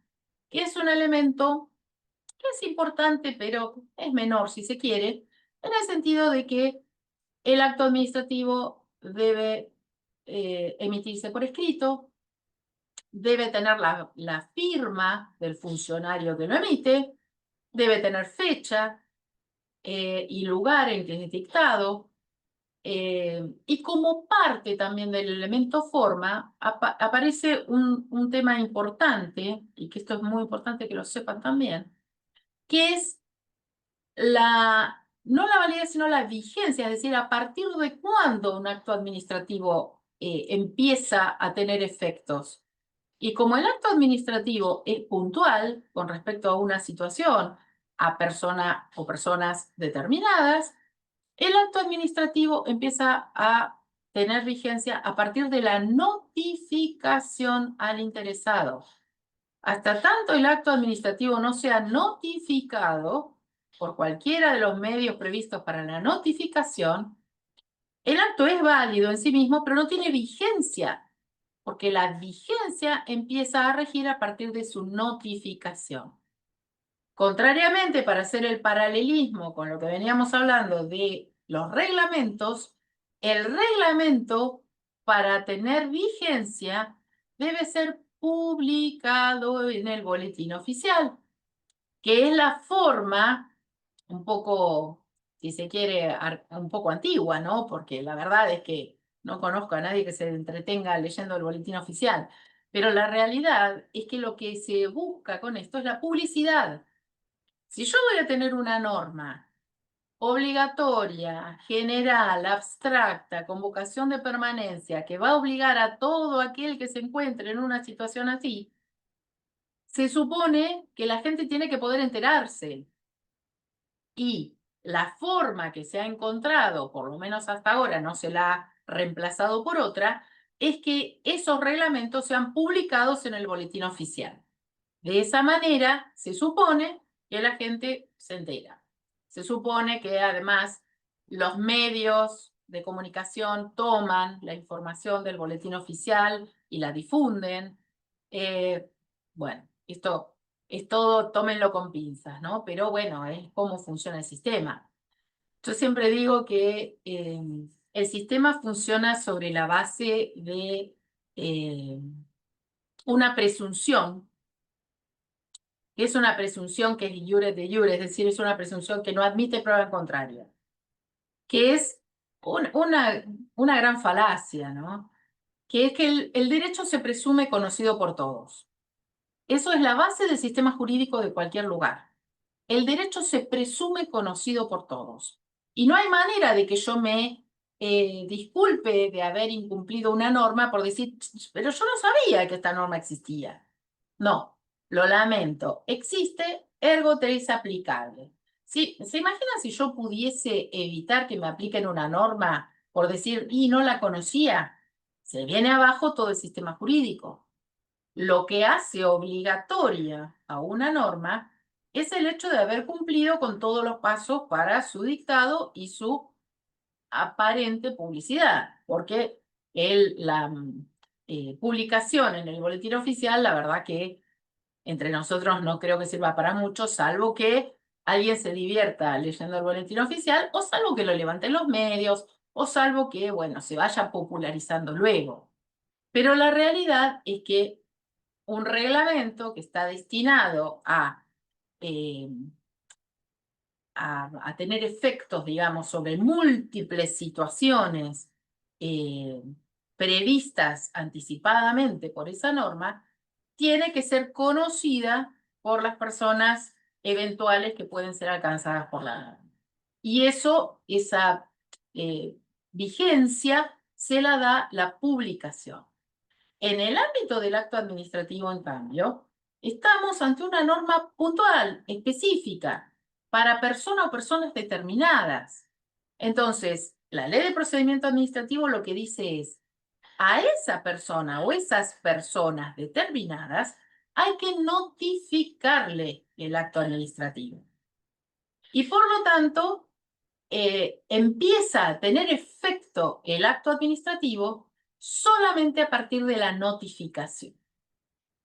que es un elemento que es importante pero es menor si se quiere, en el sentido de que el acto administrativo debe emitirse por escrito, debe tener la firma del funcionario que lo emite, debe tener fecha y lugar en que es dictado. Y como parte también del elemento forma, aparece un tema importante, y que esto es muy importante que lo sepan también, que es no la validez, sino la vigencia, es decir, a partir de cuándo un acto administrativo empieza a tener efectos. Y como el acto administrativo es puntual con respecto a una situación, a persona o personas determinadas, el acto administrativo empieza a tener vigencia a partir de la notificación al interesado. Hasta tanto el acto administrativo no sea notificado por cualquiera de los medios previstos para la notificación, el acto es válido en sí mismo, pero no tiene vigencia, porque la vigencia empieza a regir a partir de su notificación. Contrariamente, para hacer el paralelismo con lo que veníamos hablando de los reglamentos, el reglamento, para tener vigencia, debe ser publicado en el boletín oficial, que es la forma un poco, si se quiere, un poco antigua, ¿no? Porque la verdad es que no conozco a nadie que se entretenga leyendo el boletín oficial. Pero la realidad es que lo que se busca con esto es la publicidad. Si yo voy a tener una norma obligatoria, general, abstracta, con vocación de permanencia, que va a obligar a todo aquel que se encuentre en una situación así, se supone que la gente tiene que poder enterarse. Y la forma que se ha encontrado, por lo menos hasta ahora no se la ha reemplazado por otra, es que esos reglamentos sean publicados en el boletín oficial. De esa manera, se supone que la gente se entera. Se supone que además los medios de comunicación toman la información del boletín oficial y la difunden. Bueno, esto es todo, tómenlo con pinzas, ¿no? Pero bueno, es cómo funciona el sistema. Yo siempre digo que el sistema funciona sobre la base de una presunción, que es una presunción que es iure de iure, es decir, es una presunción que no admite prueba contraria, que es una gran falacia, ¿no? Que es que el derecho se presume conocido por todos. Eso es la base del sistema jurídico de cualquier lugar. El derecho se presume conocido por todos. Y no hay manera de que yo me disculpe de haber incumplido una norma por decir, pero yo no sabía que esta norma existía. No, lo lamento. Existe, ergo te es aplicable. ¿Sí? ¿Se imagina si yo pudiese evitar que me apliquen una norma por decir, y no la conocía? Se viene abajo todo el sistema jurídico. Lo que hace obligatoria a una norma es el hecho de haber cumplido con todos los pasos para su dictado y su aparente publicidad, porque la publicación en el boletín oficial, la verdad que entre nosotros no creo que sirva para mucho, salvo que alguien se divierta leyendo el boletín oficial, o salvo que lo levanten los medios, o salvo que, bueno, se vaya popularizando luego. Pero la realidad es que un reglamento que está destinado eh, a tener efectos, digamos, sobre múltiples situaciones previstas anticipadamente por esa norma, tiene que ser conocida por las personas eventuales que pueden ser alcanzadas por la norma. Y esa vigencia se la da la publicación. En el ámbito del acto administrativo, en cambio, estamos ante una norma puntual, específica, para persona o personas determinadas. Entonces, la ley de procedimiento administrativo lo que dice es, a esa persona o esas personas determinadas hay que notificarle el acto administrativo. Y por lo tanto, empieza a tener efecto el acto administrativo solamente a partir de la notificación.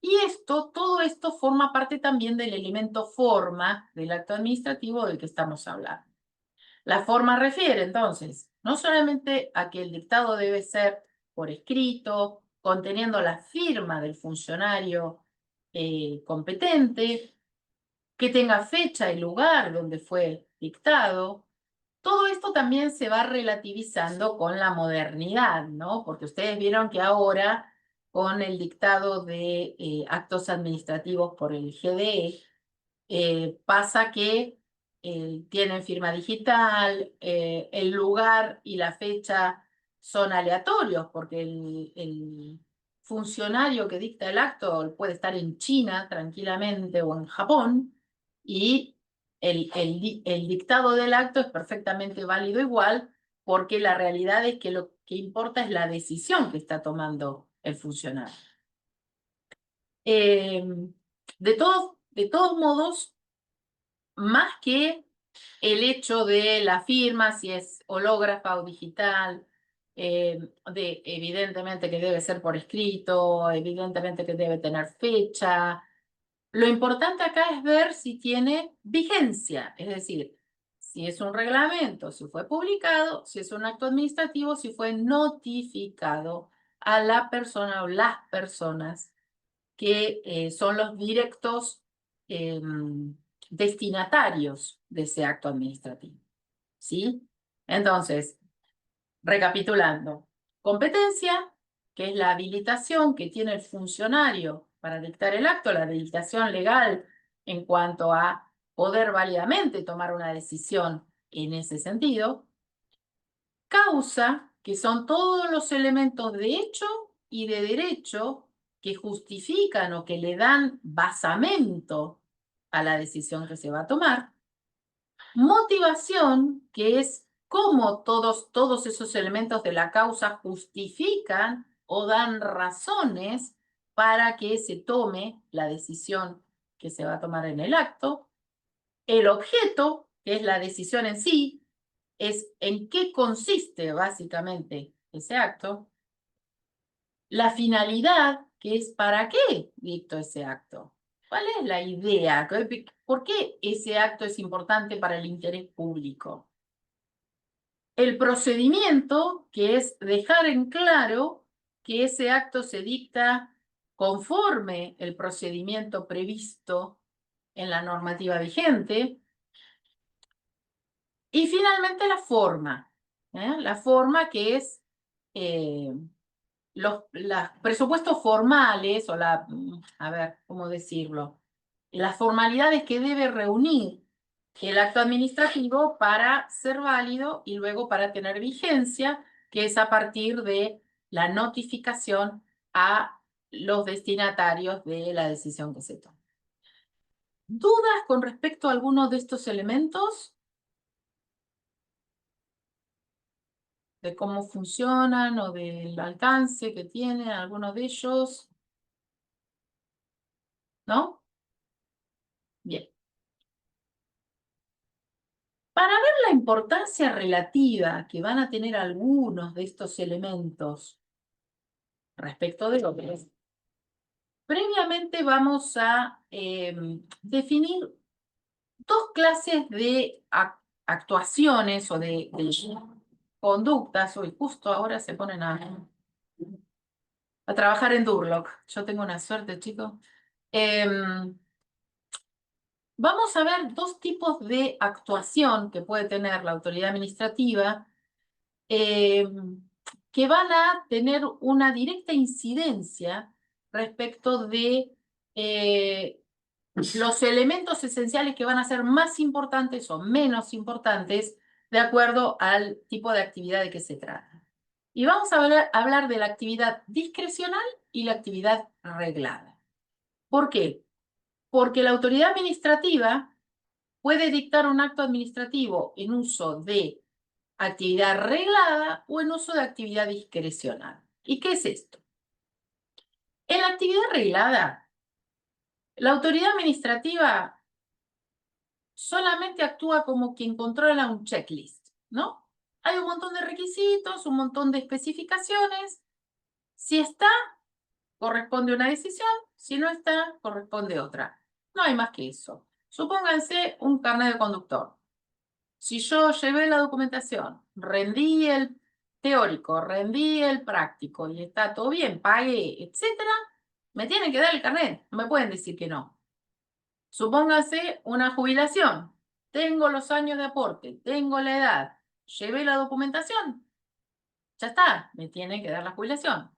Y todo esto forma parte también del elemento forma del acto administrativo del que estamos hablando. La forma refiere entonces no solamente a que el dictado debe ser por escrito, conteniendo la firma del funcionario competente, que tenga fecha y lugar donde fue dictado. Todo esto también se va relativizando con la modernidad, ¿no? Porque ustedes vieron que ahora, con el dictado de actos administrativos por el GDE, pasa que tienen firma digital, el lugar y la fecha son aleatorios, porque el funcionario que dicta el acto puede estar en China tranquilamente o en Japón, y el dictado del acto es perfectamente válido igual, porque la realidad es que lo que importa es la decisión que está tomando el funcionario. De todos modos, más que el hecho de la firma, si es hológrafa o digital, evidentemente que debe ser por escrito, evidentemente que debe tener fecha. Lo importante acá es ver si tiene vigencia, es decir, si es un reglamento, si fue publicado, si es un acto administrativo, si fue notificado a la persona o las personas que son los directos destinatarios de ese acto administrativo. ¿Sí? Entonces, recapitulando, competencia, que es la habilitación que tiene el funcionario para dictar el acto, la habilitación legal en cuanto a poder válidamente tomar una decisión en ese sentido. Causa, que son todos los elementos de hecho y de derecho que justifican o que le dan basamento a la decisión que se va a tomar. Motivación, que es cómo todos esos elementos de la causa justifican o dan razones para que se tome la decisión que se va a tomar en el acto. El objeto, que es la decisión en sí, es en qué consiste básicamente ese acto. La finalidad, que es para qué dicto ese acto. ¿Cuál es la idea? ¿Por qué ese acto es importante para el interés público? El procedimiento, que es dejar en claro que ese acto se dicta conforme el procedimiento previsto en la normativa vigente. Y finalmente la forma. La forma, que es los presupuestos formales, o a ver, ¿cómo decirlo? Las formalidades que debe reunir el acto administrativo para ser válido y luego para tener vigencia, que es a partir de la notificación a los destinatarios de la decisión que se toma. ¿Dudas con respecto a alguno de estos elementos? ¿De cómo funcionan o del alcance que tienen algunos de ellos? ¿No? Bien. Para ver la importancia relativa que van a tener algunos de estos elementos respecto de otros, previamente vamos a definir dos clases de actuaciones o de conductas. Hoy justo ahora se ponen a trabajar en Durlock. Yo tengo una suerte, chicos. Vamos a ver dos tipos de actuación que puede tener la autoridad administrativa, que van a tener una directa incidencia respecto de los elementos esenciales que van a ser más importantes o menos importantes de acuerdo al tipo de actividad de que se trata. Y vamos a hablar de la actividad discrecional y la actividad reglada. ¿Por qué? Porque la autoridad administrativa puede dictar un acto administrativo en uso de actividad reglada o en uso de actividad discrecional. ¿Y qué es esto? En la actividad reglada, la autoridad administrativa solamente actúa como quien controla un checklist, ¿no? Hay un montón de requisitos, un montón de especificaciones. Si está, corresponde una decisión. Si no está, corresponde otra. No hay más que eso. Supónganse un carnet de conductor. Si yo llevé la documentación, rendí el teórico, rendí el práctico y está todo bien, pagué, etcétera, me tienen que dar el carnet, no me pueden decir que no. Supóngase una jubilación. Tengo los años de aporte, tengo la edad, llevé la documentación, ya está, me tienen que dar la jubilación.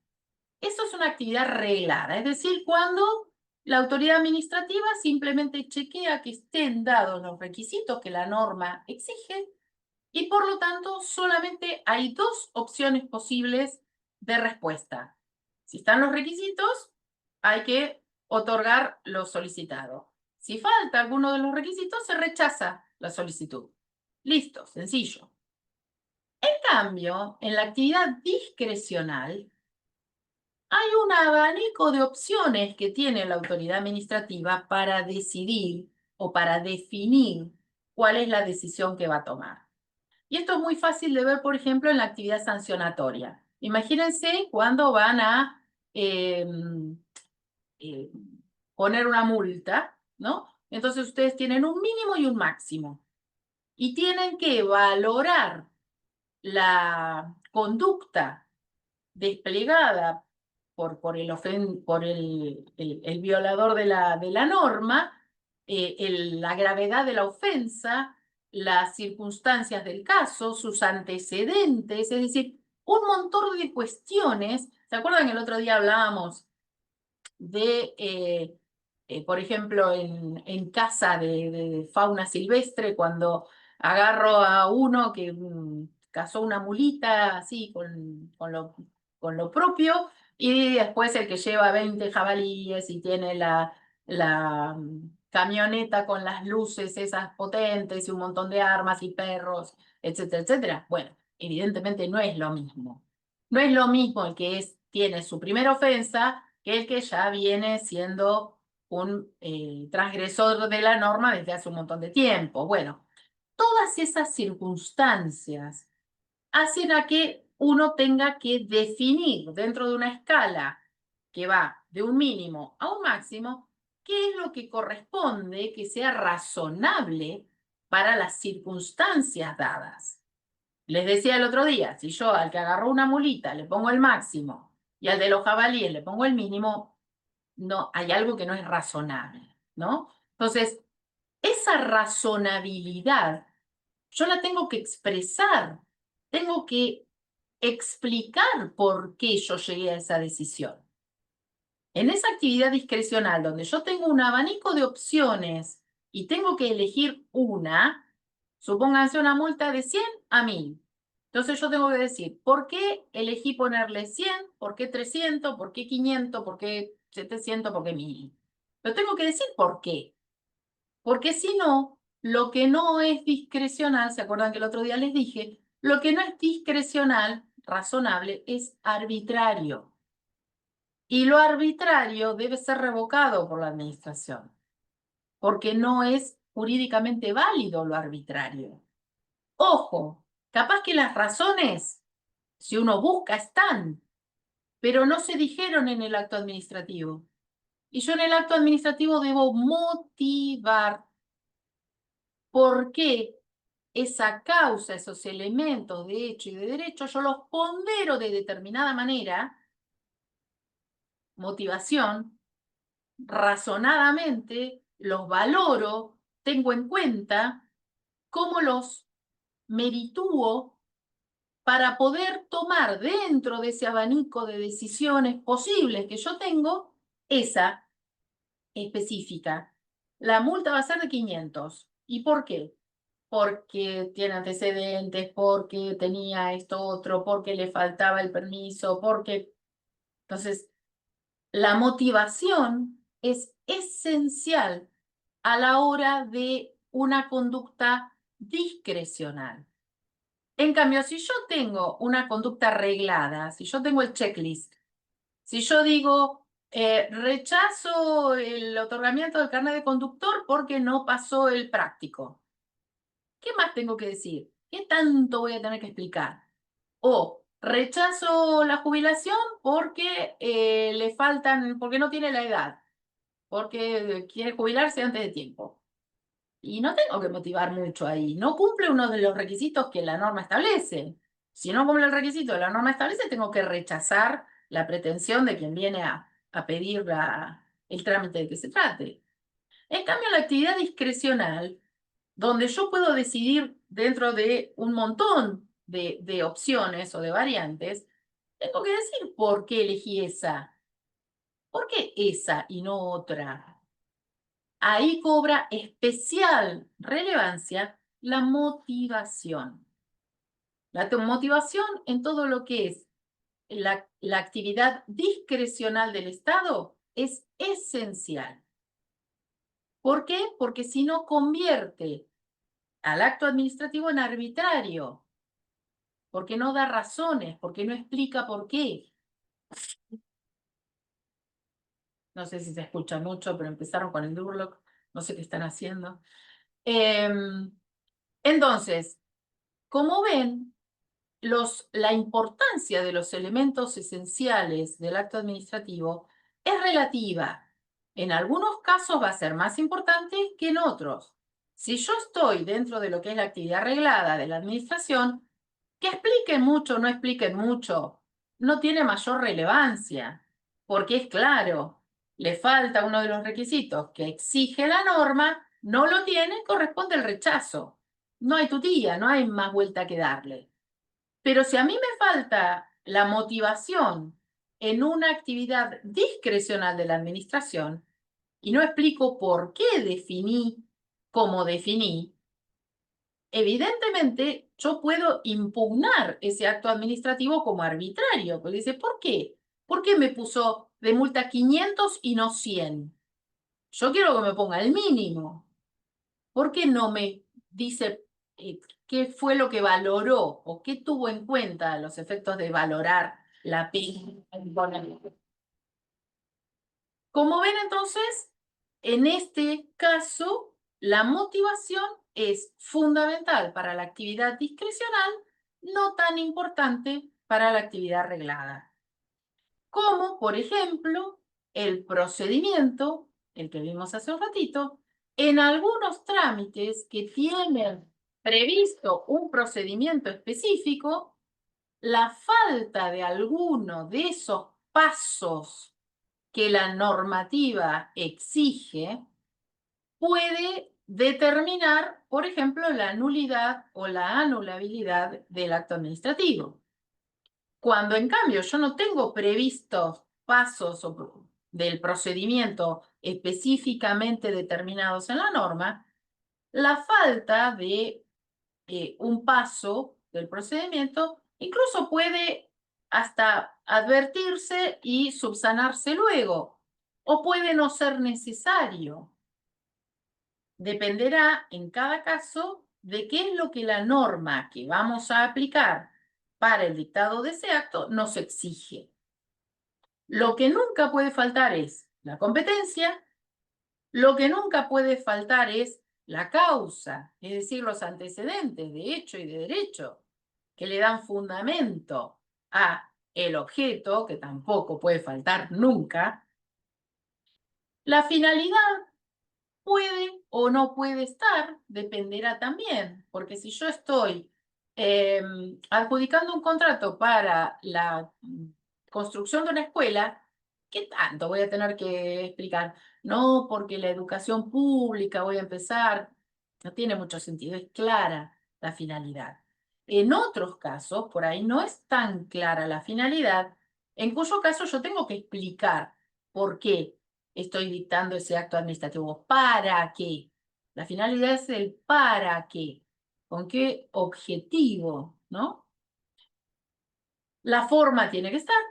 Eso es una actividad reglada, es decir, cuando la autoridad administrativa simplemente chequea que estén dados los requisitos que la norma exige y por lo tanto solamente hay dos opciones posibles de respuesta. Si están los requisitos, hay que otorgar lo solicitado. Si falta alguno de los requisitos, se rechaza la solicitud. Listo, sencillo. En cambio, en la actividad discrecional, hay un abanico de opciones que tiene la autoridad administrativa para decidir o para definir cuál es la decisión que va a tomar. Y esto es muy fácil de ver, por ejemplo, en la actividad sancionatoria. Imagínense cuando van a eh, eh, poner una multa, ¿no? Entonces ustedes tienen un mínimo y un máximo. Y tienen que valorar la conducta desplegada por el violador de la norma, la gravedad de la ofensa, las circunstancias del caso, sus antecedentes, es decir, un montón de cuestiones. ¿Se acuerdan que el otro día hablábamos de, por ejemplo, en caza de fauna silvestre, cuando agarro a uno que cazó una mulita así con lo propio, y después el que lleva 20 jabalíes y tiene la camioneta con las luces esas potentes y un montón de armas y perros, etcétera, etcétera? Bueno, evidentemente no es lo mismo. No es lo mismo el que tiene su primera ofensa que el que ya viene siendo un transgresor de la norma desde hace un montón de tiempo. Bueno, todas esas circunstancias hacen a que uno tenga que definir dentro de una escala que va de un mínimo a un máximo, qué es lo que corresponde que sea razonable para las circunstancias dadas. Les decía el otro día, si yo al que agarró una mulita le pongo el máximo y al de los jabalíes le pongo el mínimo, no, hay algo que no es razonable, ¿no? Entonces, esa razonabilidad yo la tengo que expresar, tengo que explicar por qué yo llegué a esa decisión. En esa actividad discrecional donde yo tengo un abanico de opciones y tengo que elegir una, supónganse una multa de 100 a 1000. Entonces yo tengo que decir, ¿por qué elegí ponerle 100? ¿Por qué 300? ¿Por qué 500? ¿Por qué 700? ¿Por qué 1000? Pero tengo que decir por qué. Porque si no, lo que no es discrecional, ¿se acuerdan que el otro día les dije? Lo que no es discrecional, razonable, es arbitrario. Y lo arbitrario debe ser revocado por la administración, porque no es jurídicamente válido lo arbitrario. Ojo, capaz que las razones, si uno busca, están, pero no se dijeron en el acto administrativo. Y yo en el acto administrativo debo motivar por qué esa causa, esos elementos de hecho y de derecho, yo los pondero de determinada manera, motivación, razonadamente, los valoro, tengo en cuenta cómo los meritúo para poder tomar dentro de ese abanico de decisiones posibles que yo tengo, esa específica. La multa va a ser de 500. ¿Y por qué? Porque tiene antecedentes, porque tenía esto otro, porque le faltaba el permiso, porque... Entonces, la motivación es esencial a la hora de una conducta discrecional. En cambio, si yo tengo una conducta reglada, si yo tengo el checklist, si yo digo, rechazo el otorgamiento del carnet de conductor porque no pasó el práctico, ¿qué más tengo que decir? ¿Qué tanto voy a tener que explicar? O rechazo la jubilación porque le faltan, porque no tiene la edad, porque quiere jubilarse antes de tiempo. Y no tengo que motivar mucho ahí. No cumple uno de los requisitos que la norma establece. Si no cumple el requisito que la norma establece, tengo que rechazar la pretensión de quien viene a pedir el trámite de que se trate. En cambio, la actividad discrecional, donde yo puedo decidir dentro de un montón de opciones o de variantes, tengo que decir por qué elegí esa. ¿Por qué esa y no otra? Ahí cobra especial relevancia la motivación. La motivación en todo lo que es la actividad discrecional del Estado es esencial. ¿Por qué? Porque si no convierte al acto administrativo en arbitrario, porque no da razones, porque no explica por qué. No sé si se escucha mucho, pero empezaron con el Durlock, no sé qué están haciendo. Entonces, como ven, la importancia de los elementos esenciales del acto administrativo es relativa. En algunos casos va a ser más importante que en otros. Si yo estoy dentro de lo que es la actividad reglada de la administración, que expliquen mucho o no expliquen mucho, no tiene mayor relevancia, porque es claro, le falta uno de los requisitos que exige la norma, no lo tiene, corresponde el rechazo. No hay tutía, no hay más vuelta que darle. Pero si a mí me falta la motivación en una actividad discrecional de la administración y no explico por qué definí como definí, evidentemente yo puedo impugnar ese acto administrativo como arbitrario, porque dice, ¿por qué? ¿Por qué me puso de multa 500 y no 100? Yo quiero que me ponga el mínimo. ¿Por qué no me dice qué fue lo que valoró o qué tuvo en cuenta los efectos de valorar la pena? Como ven entonces, en este caso, la motivación es fundamental para la actividad discrecional, no tan importante para la actividad reglada. Como, por ejemplo, el procedimiento, el que vimos hace un ratito, en algunos trámites que tienen previsto un procedimiento específico, la falta de alguno de esos pasos que la normativa exige puede determinar, por ejemplo, la nulidad o la anulabilidad del acto administrativo. Cuando en cambio yo no tengo previstos pasos del procedimiento específicamente determinados en la norma, la falta de un paso del procedimiento incluso puede hasta advertirse y subsanarse luego, o puede no ser necesario. Dependerá en cada caso de qué es lo que la norma que vamos a aplicar para el dictado de ese acto nos exige. Lo que nunca puede faltar es la competencia, lo que nunca puede faltar es la causa, es decir, los antecedentes de hecho y de derecho, que le dan fundamento a el objeto, que tampoco puede faltar nunca. La finalidad puede o no puede estar, dependerá también, porque si yo estoy adjudicando un contrato para la construcción de una escuela, ¿qué tanto voy a tener que explicar? No, porque la educación pública voy a empezar, no tiene mucho sentido, es clara la finalidad. En otros casos, por ahí no es tan clara la finalidad, en cuyo caso yo tengo que explicar por qué estoy dictando ese acto administrativo. ¿Para qué? La finalidad es el para qué. ¿Con qué objetivo? ¿No? La forma tiene que estar.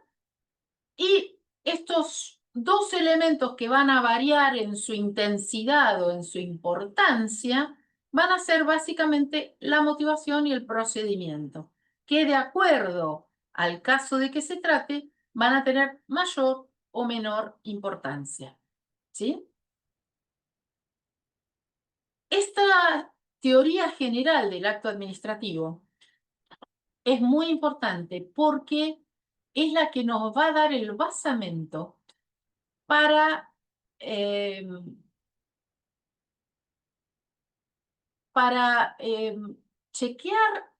Y estos dos elementos que van a variar en su intensidad o en su importancia van a ser básicamente la motivación y el procedimiento, que de acuerdo al caso de que se trate, van a tener mayor o menor importancia. ¿Sí? Esta teoría general del acto administrativo es muy importante porque es la que nos va a dar el basamento para, eh, para chequear,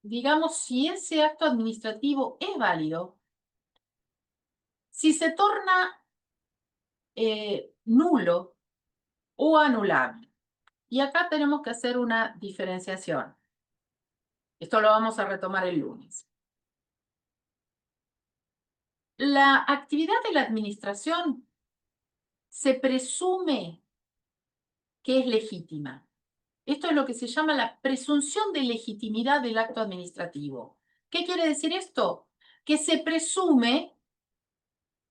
digamos, si ese acto administrativo es válido, si se torna nulo o anulable. Y acá tenemos que hacer una diferenciación. Esto lo vamos a retomar el lunes. La actividad de la administración se presume que es legítima. Esto es lo que se llama la presunción de legitimidad del acto administrativo. ¿Qué quiere decir esto? Que se presume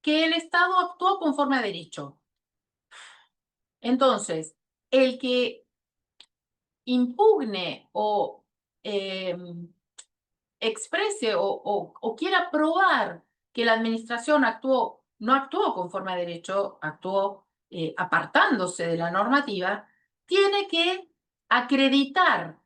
que el Estado actuó conforme a derecho. Entonces, el que impugne o exprese o quiera probar que la administración no actuó conforme a derecho, actuó apartándose de la normativa, tiene que acreditar,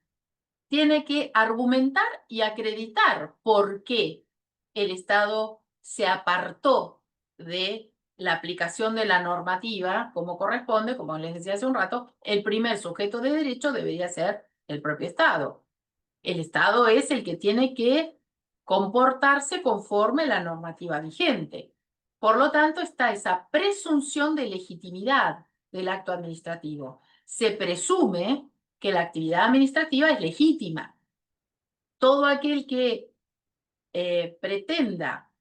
tiene que argumentar y acreditar por qué el Estado se apartó de la aplicación de la normativa como corresponde, como les decía hace un rato, el primer sujeto de derecho debería ser el propio Estado. El Estado es el que tiene que comportarse conforme a la normativa vigente. Por lo tanto, está esa presunción de legitimidad del acto administrativo. Se presume que la actividad administrativa es legítima. Todo aquel que pretenda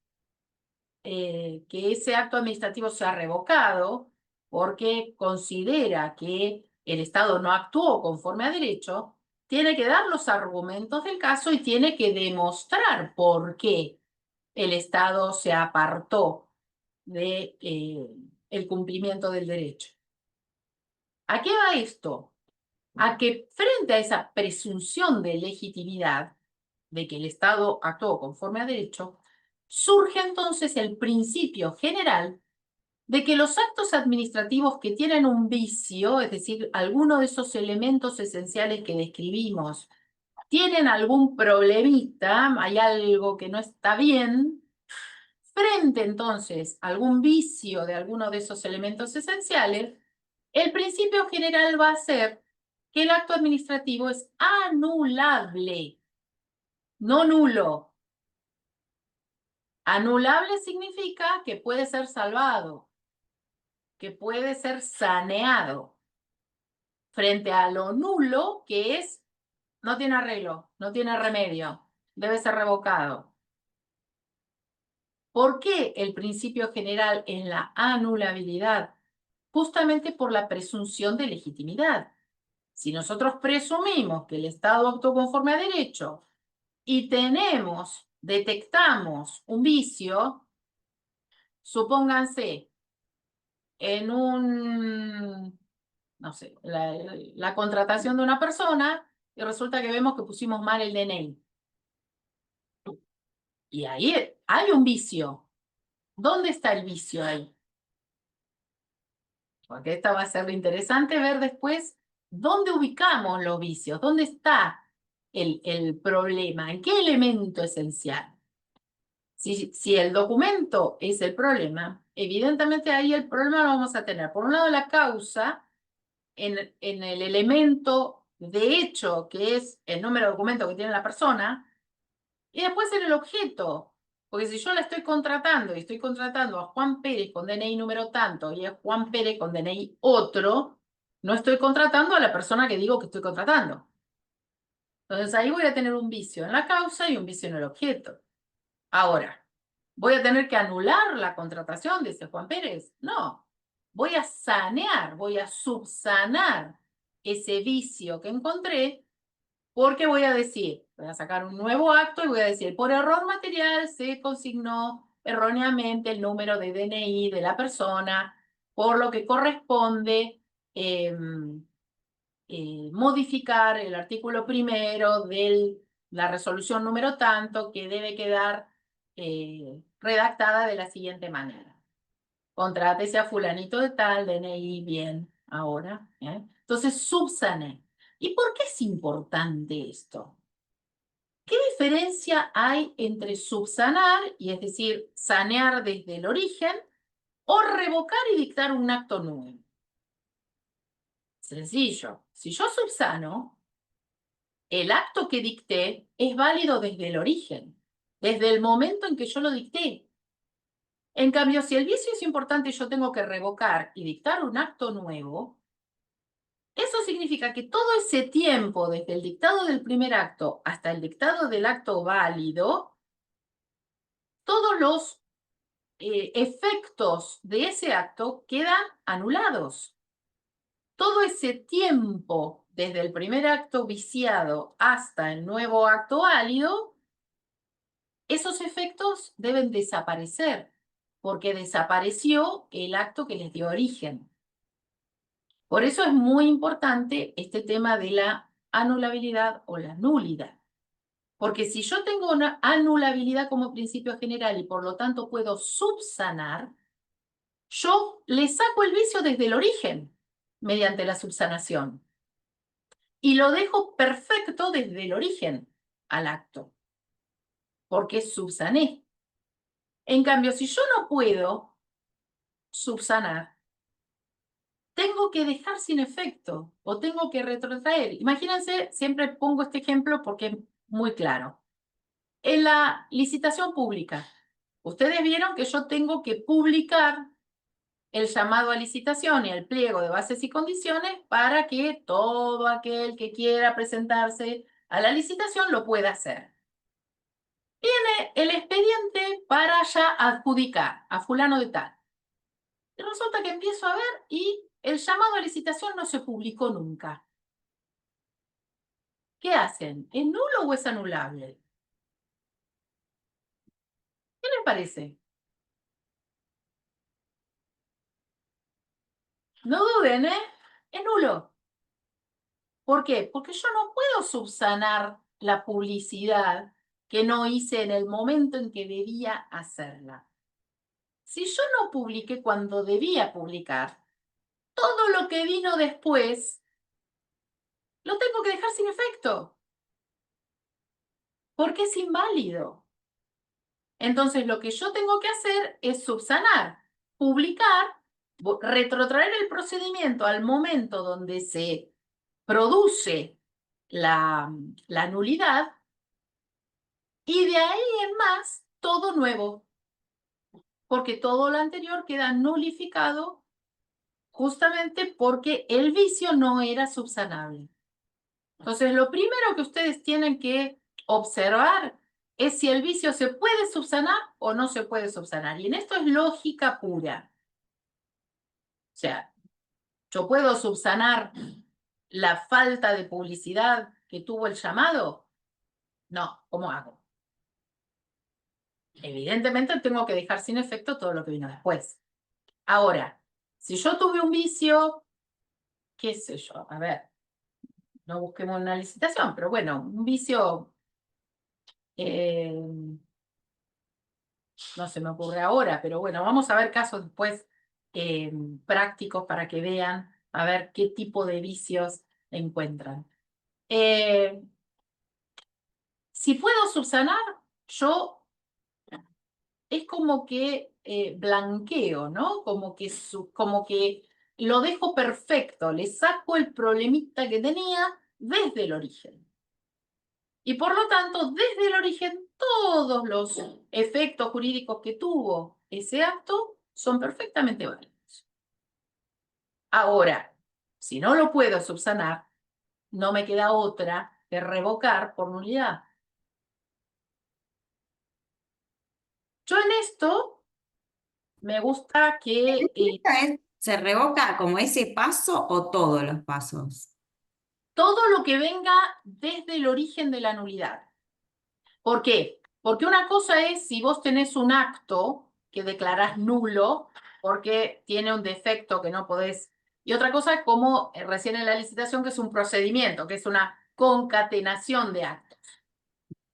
que ese acto administrativo sea revocado porque considera que el Estado no actuó conforme a derecho, tiene que dar los argumentos del caso y tiene que demostrar por qué el Estado se apartó de el cumplimiento del derecho. ¿A qué va esto? A que frente a esa presunción de legitimidad de que el Estado actuó conforme a derecho, surge entonces el principio general de que los actos administrativos que tienen un vicio, es decir, alguno de esos elementos esenciales que describimos, tienen algún problemita, hay algo que no está bien, frente entonces a algún vicio de alguno de esos elementos esenciales, el principio general va a ser que el acto administrativo es anulable, no nulo. Anulable significa que puede ser salvado, que puede ser saneado, frente a lo nulo que es, no tiene arreglo, no tiene remedio, debe ser revocado. ¿Por qué el principio general es la anulabilidad? Justamente por la presunción de legitimidad. Si nosotros presumimos que el Estado actuó conforme a derecho y detectamos un vicio, supónganse, en no sé, la contratación de una persona y resulta que vemos que pusimos mal el DNI. Y ahí hay un vicio. ¿Dónde está el vicio ahí? Porque esta va a ser interesante ver después dónde ubicamos los vicios, dónde está el problema, en qué elemento esencial. Si el documento es el problema, evidentemente ahí el problema lo vamos a tener. Por un lado, la causa en el elemento de hecho, que es el número de documento que tiene la persona, y después en el objeto. Porque si yo la estoy contratando y estoy contratando a Juan Pérez con DNI número tanto y a Juan Pérez con DNI otro, no estoy contratando a la persona que digo que estoy contratando. Entonces ahí voy a tener un vicio en la causa y un vicio en el objeto. Ahora, ¿voy a tener que anular la contratación de ese Juan Pérez? No. Voy a sanear, voy a subsanar ese vicio que encontré porque voy a decir, voy a sacar un nuevo acto y voy a decir, por error material se consignó erróneamente el número de DNI de la persona, por lo que corresponde modificar el artículo primero de la resolución número tanto, que debe quedar redactada de la siguiente manera. Contrátese a fulanito de tal, DNI, bien, ahora. Entonces, subsané. ¿Y por qué es importante esto? ¿Qué diferencia hay entre subsanar, y es decir, sanear desde el origen, o revocar y dictar un acto nuevo? Sencillo. Si yo subsano, el acto que dicté es válido desde el origen, desde el momento en que yo lo dicté. En cambio, si el vicio es importante y yo tengo que revocar y dictar un acto nuevo, Eso significa que todo ese tiempo, desde el dictado del primer acto hasta el dictado del acto válido, todos los efectos de ese acto quedan anulados. Todo ese tiempo, desde el primer acto viciado hasta el nuevo acto válido, esos efectos deben desaparecer, porque desapareció el acto que les dio origen. Por eso es muy importante este tema de la anulabilidad o la nulidad. Porque si yo tengo una anulabilidad como principio general y por lo tanto puedo subsanar, yo le saco el vicio desde el origen mediante la subsanación. Y lo dejo perfecto desde el origen al acto, porque subsané. En cambio, si yo no puedo subsanar, tengo que dejar sin efecto o tengo que retrotraer. Imagínense, siempre pongo este ejemplo porque es muy claro. En la licitación pública, ustedes vieron que yo tengo que publicar el llamado a licitación y el pliego de bases y condiciones para que todo aquel que quiera presentarse a la licitación lo pueda hacer. Viene el expediente para ya adjudicar a fulano de tal. Y resulta que empiezo a ver y el llamado a licitación no se publicó nunca. ¿Qué hacen? ¿Es nulo o es anulable? ¿Qué les parece? No duden, ¿eh? Es nulo. ¿Por qué? Porque yo no puedo subsanar la publicidad que no hice en el momento en que debía hacerla. Si yo no publiqué cuando debía publicar, todo lo que vino después lo tengo que dejar sin efecto, porque es inválido. Entonces, lo que yo tengo que hacer es subsanar, publicar, retrotraer el procedimiento al momento donde se produce la nulidad y de ahí en más todo nuevo, porque todo lo anterior queda nulificado justamente porque el vicio no era subsanable. Entonces, lo primero que ustedes tienen que observar es si el vicio se puede subsanar o no se puede subsanar. Y en esto es lógica pura. O sea, yo puedo subsanar la falta de publicidad que tuvo el llamado. No, ¿cómo hago? Evidentemente tengo que dejar sin efecto todo lo que vino después. Ahora, si yo tuve un vicio, qué sé yo, a ver, no busquemos una licitación, pero bueno, un vicio, no se me ocurre ahora, pero bueno, vamos a ver casos después prácticos para que vean a ver qué tipo de vicios encuentran. Si puedo subsanar, yo es como que blanqueo, ¿no? Como que lo dejo perfecto, le saco el problemita que tenía desde el origen. Y por lo tanto, desde el origen, todos los efectos jurídicos que tuvo ese acto son perfectamente válidos. Ahora, si no lo puedo subsanar, no me queda otra que revocar por nulidad. Yo en esto me gusta que ¿Se revoca como ese paso o todos los pasos? todo lo que venga desde el origen de la nulidad. ¿Por qué? Porque una cosa es si vos tenés un acto que declarás nulo porque tiene un defecto que no podés. Y otra cosa es como recién en la licitación, que es un procedimiento, que es una concatenación de actos.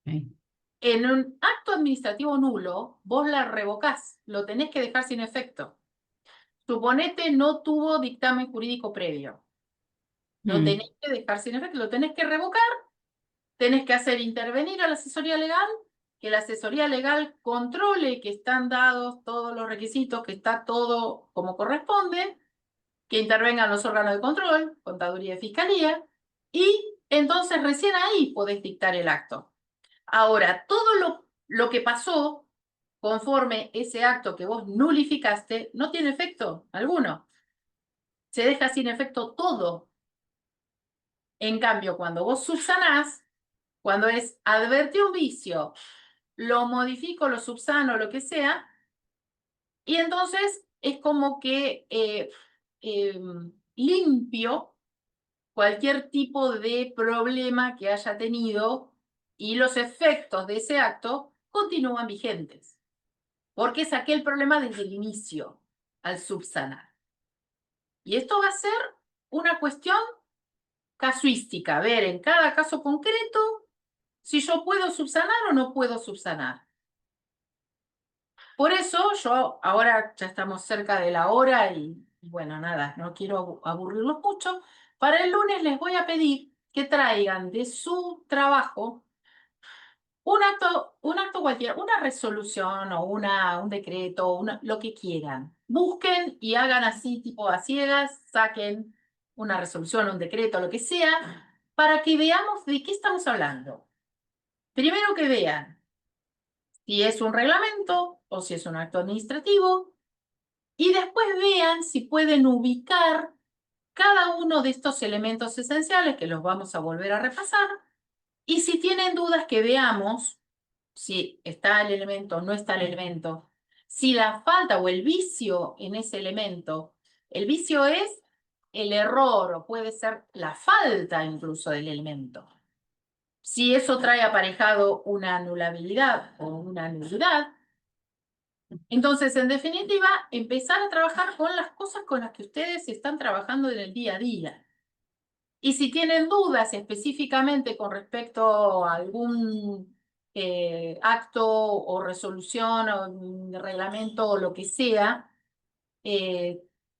Okay. En un acto administrativo nulo, vos la revocás, lo tenés que dejar sin efecto. Suponete no tuvo dictamen jurídico previo. Lo Mm, tenés que dejar sin efecto, lo tenés que revocar, tenés que hacer intervenir a la asesoría legal, que la asesoría legal controle que están dados todos los requisitos, que está todo como corresponde, que intervengan los órganos de control, contaduría y fiscalía, y entonces recién ahí podés dictar el acto. Ahora, todo lo que pasó conforme ese acto que vos nulificaste no tiene efecto alguno. Se deja sin efecto todo. En cambio, cuando vos subsanás, cuando es advertí un vicio, lo modifico, lo subsano, lo que sea, y entonces es como que limpio cualquier tipo de problema que haya tenido y los efectos de ese acto continúan vigentes, porque saqué el problema desde el inicio al subsanar. Y esto va a ser una cuestión casuística, ver en cada caso concreto si yo puedo subsanar o no puedo subsanar. Por eso yo, ahora ya estamos cerca de la hora y bueno, nada, no quiero aburrirlos mucho. Para el lunes les voy a pedir que traigan de su trabajo un acto cualquiera, una resolución o un decreto, lo que quieran. Busquen y hagan así, tipo a ciegas, saquen una resolución, un decreto, lo que sea, para que veamos de qué estamos hablando. Primero que vean si es un reglamento o si es un acto administrativo, y después vean si pueden ubicar cada uno de estos elementos esenciales, que los vamos a volver a repasar, y si tienen dudas que veamos si está el elemento o no está el elemento, si la falta o el vicio en ese elemento, el vicio es el error o puede ser la falta incluso del elemento. Si eso trae aparejado una anulabilidad o una nulidad, entonces, en definitiva, empezar a trabajar con las cosas con las que ustedes están trabajando en el día a día. Y si tienen dudas específicamente con respecto a algún acto o resolución o reglamento o lo que sea,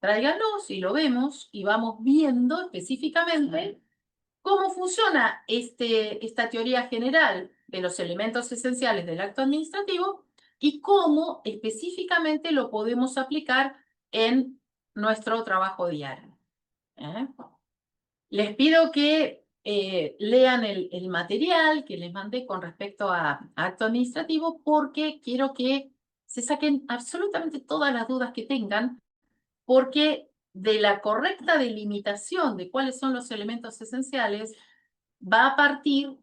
tráiganlos y lo vemos y vamos viendo específicamente cómo funciona esta teoría general de los elementos esenciales del acto administrativo y cómo específicamente lo podemos aplicar en nuestro trabajo diario. ¿Eh? Les pido que lean el material que les mandé con respecto a acto administrativo porque quiero que se saquen absolutamente todas las dudas que tengan, porque de la correcta delimitación de cuáles son los elementos esenciales va a partir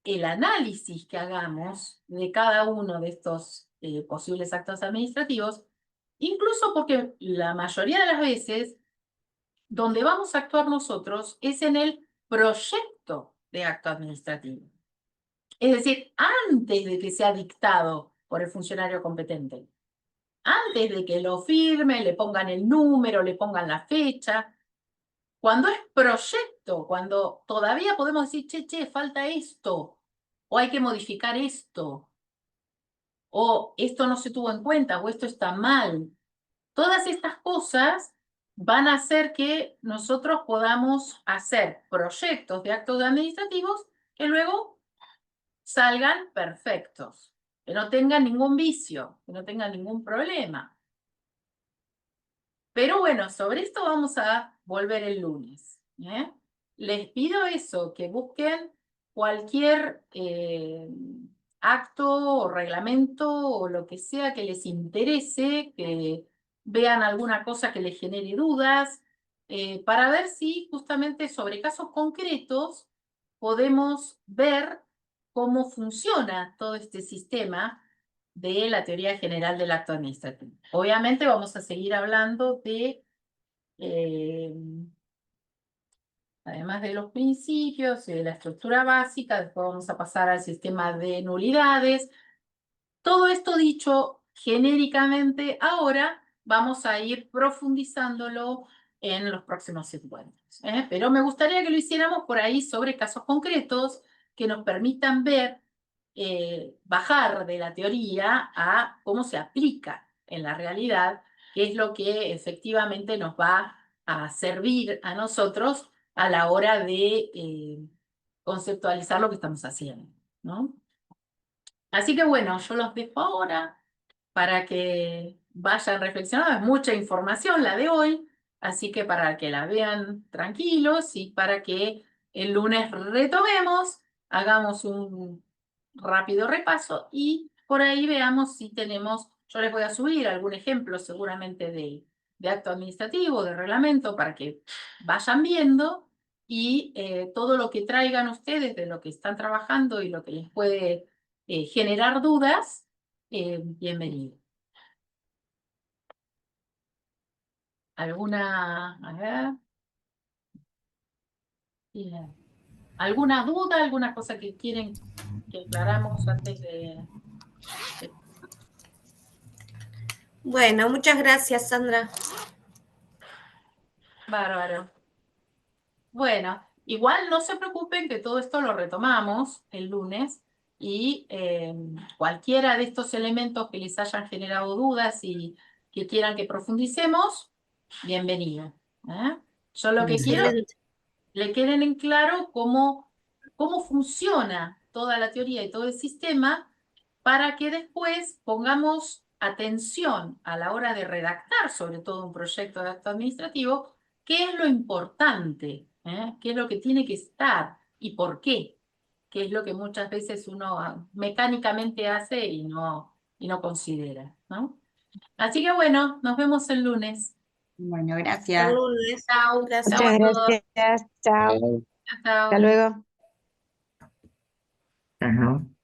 el análisis que hagamos de cada uno de estos posibles actos administrativos, incluso porque la mayoría de las veces donde vamos a actuar nosotros es en el proyecto de acto administrativo. Es decir, antes de que sea dictado por el funcionario competente, antes de que lo firme, le pongan el número, le pongan la fecha. Cuando es proyecto, cuando todavía podemos decir, che, falta esto, o hay que modificar esto, o esto no se tuvo en cuenta, o esto está mal. Todas estas cosas van a hacer que nosotros podamos hacer proyectos de actos administrativos que luego salgan perfectos, que no tengan ningún vicio, que no tengan ningún problema. Pero bueno, sobre esto vamos a volver el lunes. Les pido eso, que busquen cualquier acto o reglamento o lo que sea que les interese, que vean alguna cosa que les genere dudas, para ver si justamente sobre casos concretos podemos ver cómo funciona todo este sistema de la teoría general del acto administrativo. Obviamente vamos a seguir hablando de, eh, además de los principios, de la estructura básica, después vamos a pasar al sistema de nulidades. Todo esto dicho genéricamente, ahora vamos a ir profundizándolo en los próximos encuentros. Pero me gustaría que lo hiciéramos por ahí sobre casos concretos que nos permitan ver, bajar de la teoría a cómo se aplica en la realidad, qué es lo que efectivamente nos va a servir a nosotros a la hora de conceptualizar lo que estamos haciendo, ¿no? Así que bueno, yo los dejo ahora para que vayan reflexionando. Es mucha información la de hoy, así que para que la vean tranquilos y para que el lunes retomemos, hagamos un rápido repaso y por ahí veamos si tenemos, yo les voy a subir algún ejemplo seguramente de acto administrativo, de reglamento, para que vayan viendo y todo lo que traigan ustedes de lo que están trabajando y lo que les puede generar dudas, bienvenido. ¿Alguna, a ver, bien. ¿Alguna duda, alguna cosa que quieren que aclaramos antes de- Bueno, muchas gracias, Sandra. Bárbaro. Bueno, igual no se preocupen que todo esto lo retomamos el lunes y cualquiera de estos elementos que les hayan generado dudas y que quieran que profundicemos, bienvenido. ¿Eh? Yo lo que quiero Excelente. le queden en claro cómo funciona toda la teoría y todo el sistema para que después pongamos atención a la hora de redactar, sobre todo un proyecto de acto administrativo, qué es lo importante, qué es lo que tiene que estar y por qué, qué es lo que muchas veces uno mecánicamente hace y no considera, ¿no? Así que bueno, nos vemos el lunes. Bueno, El gracias. lunes. Chao, chao Gracias. a Muchas todos. gracias. Chao. Chao. Hasta luego. Ajá.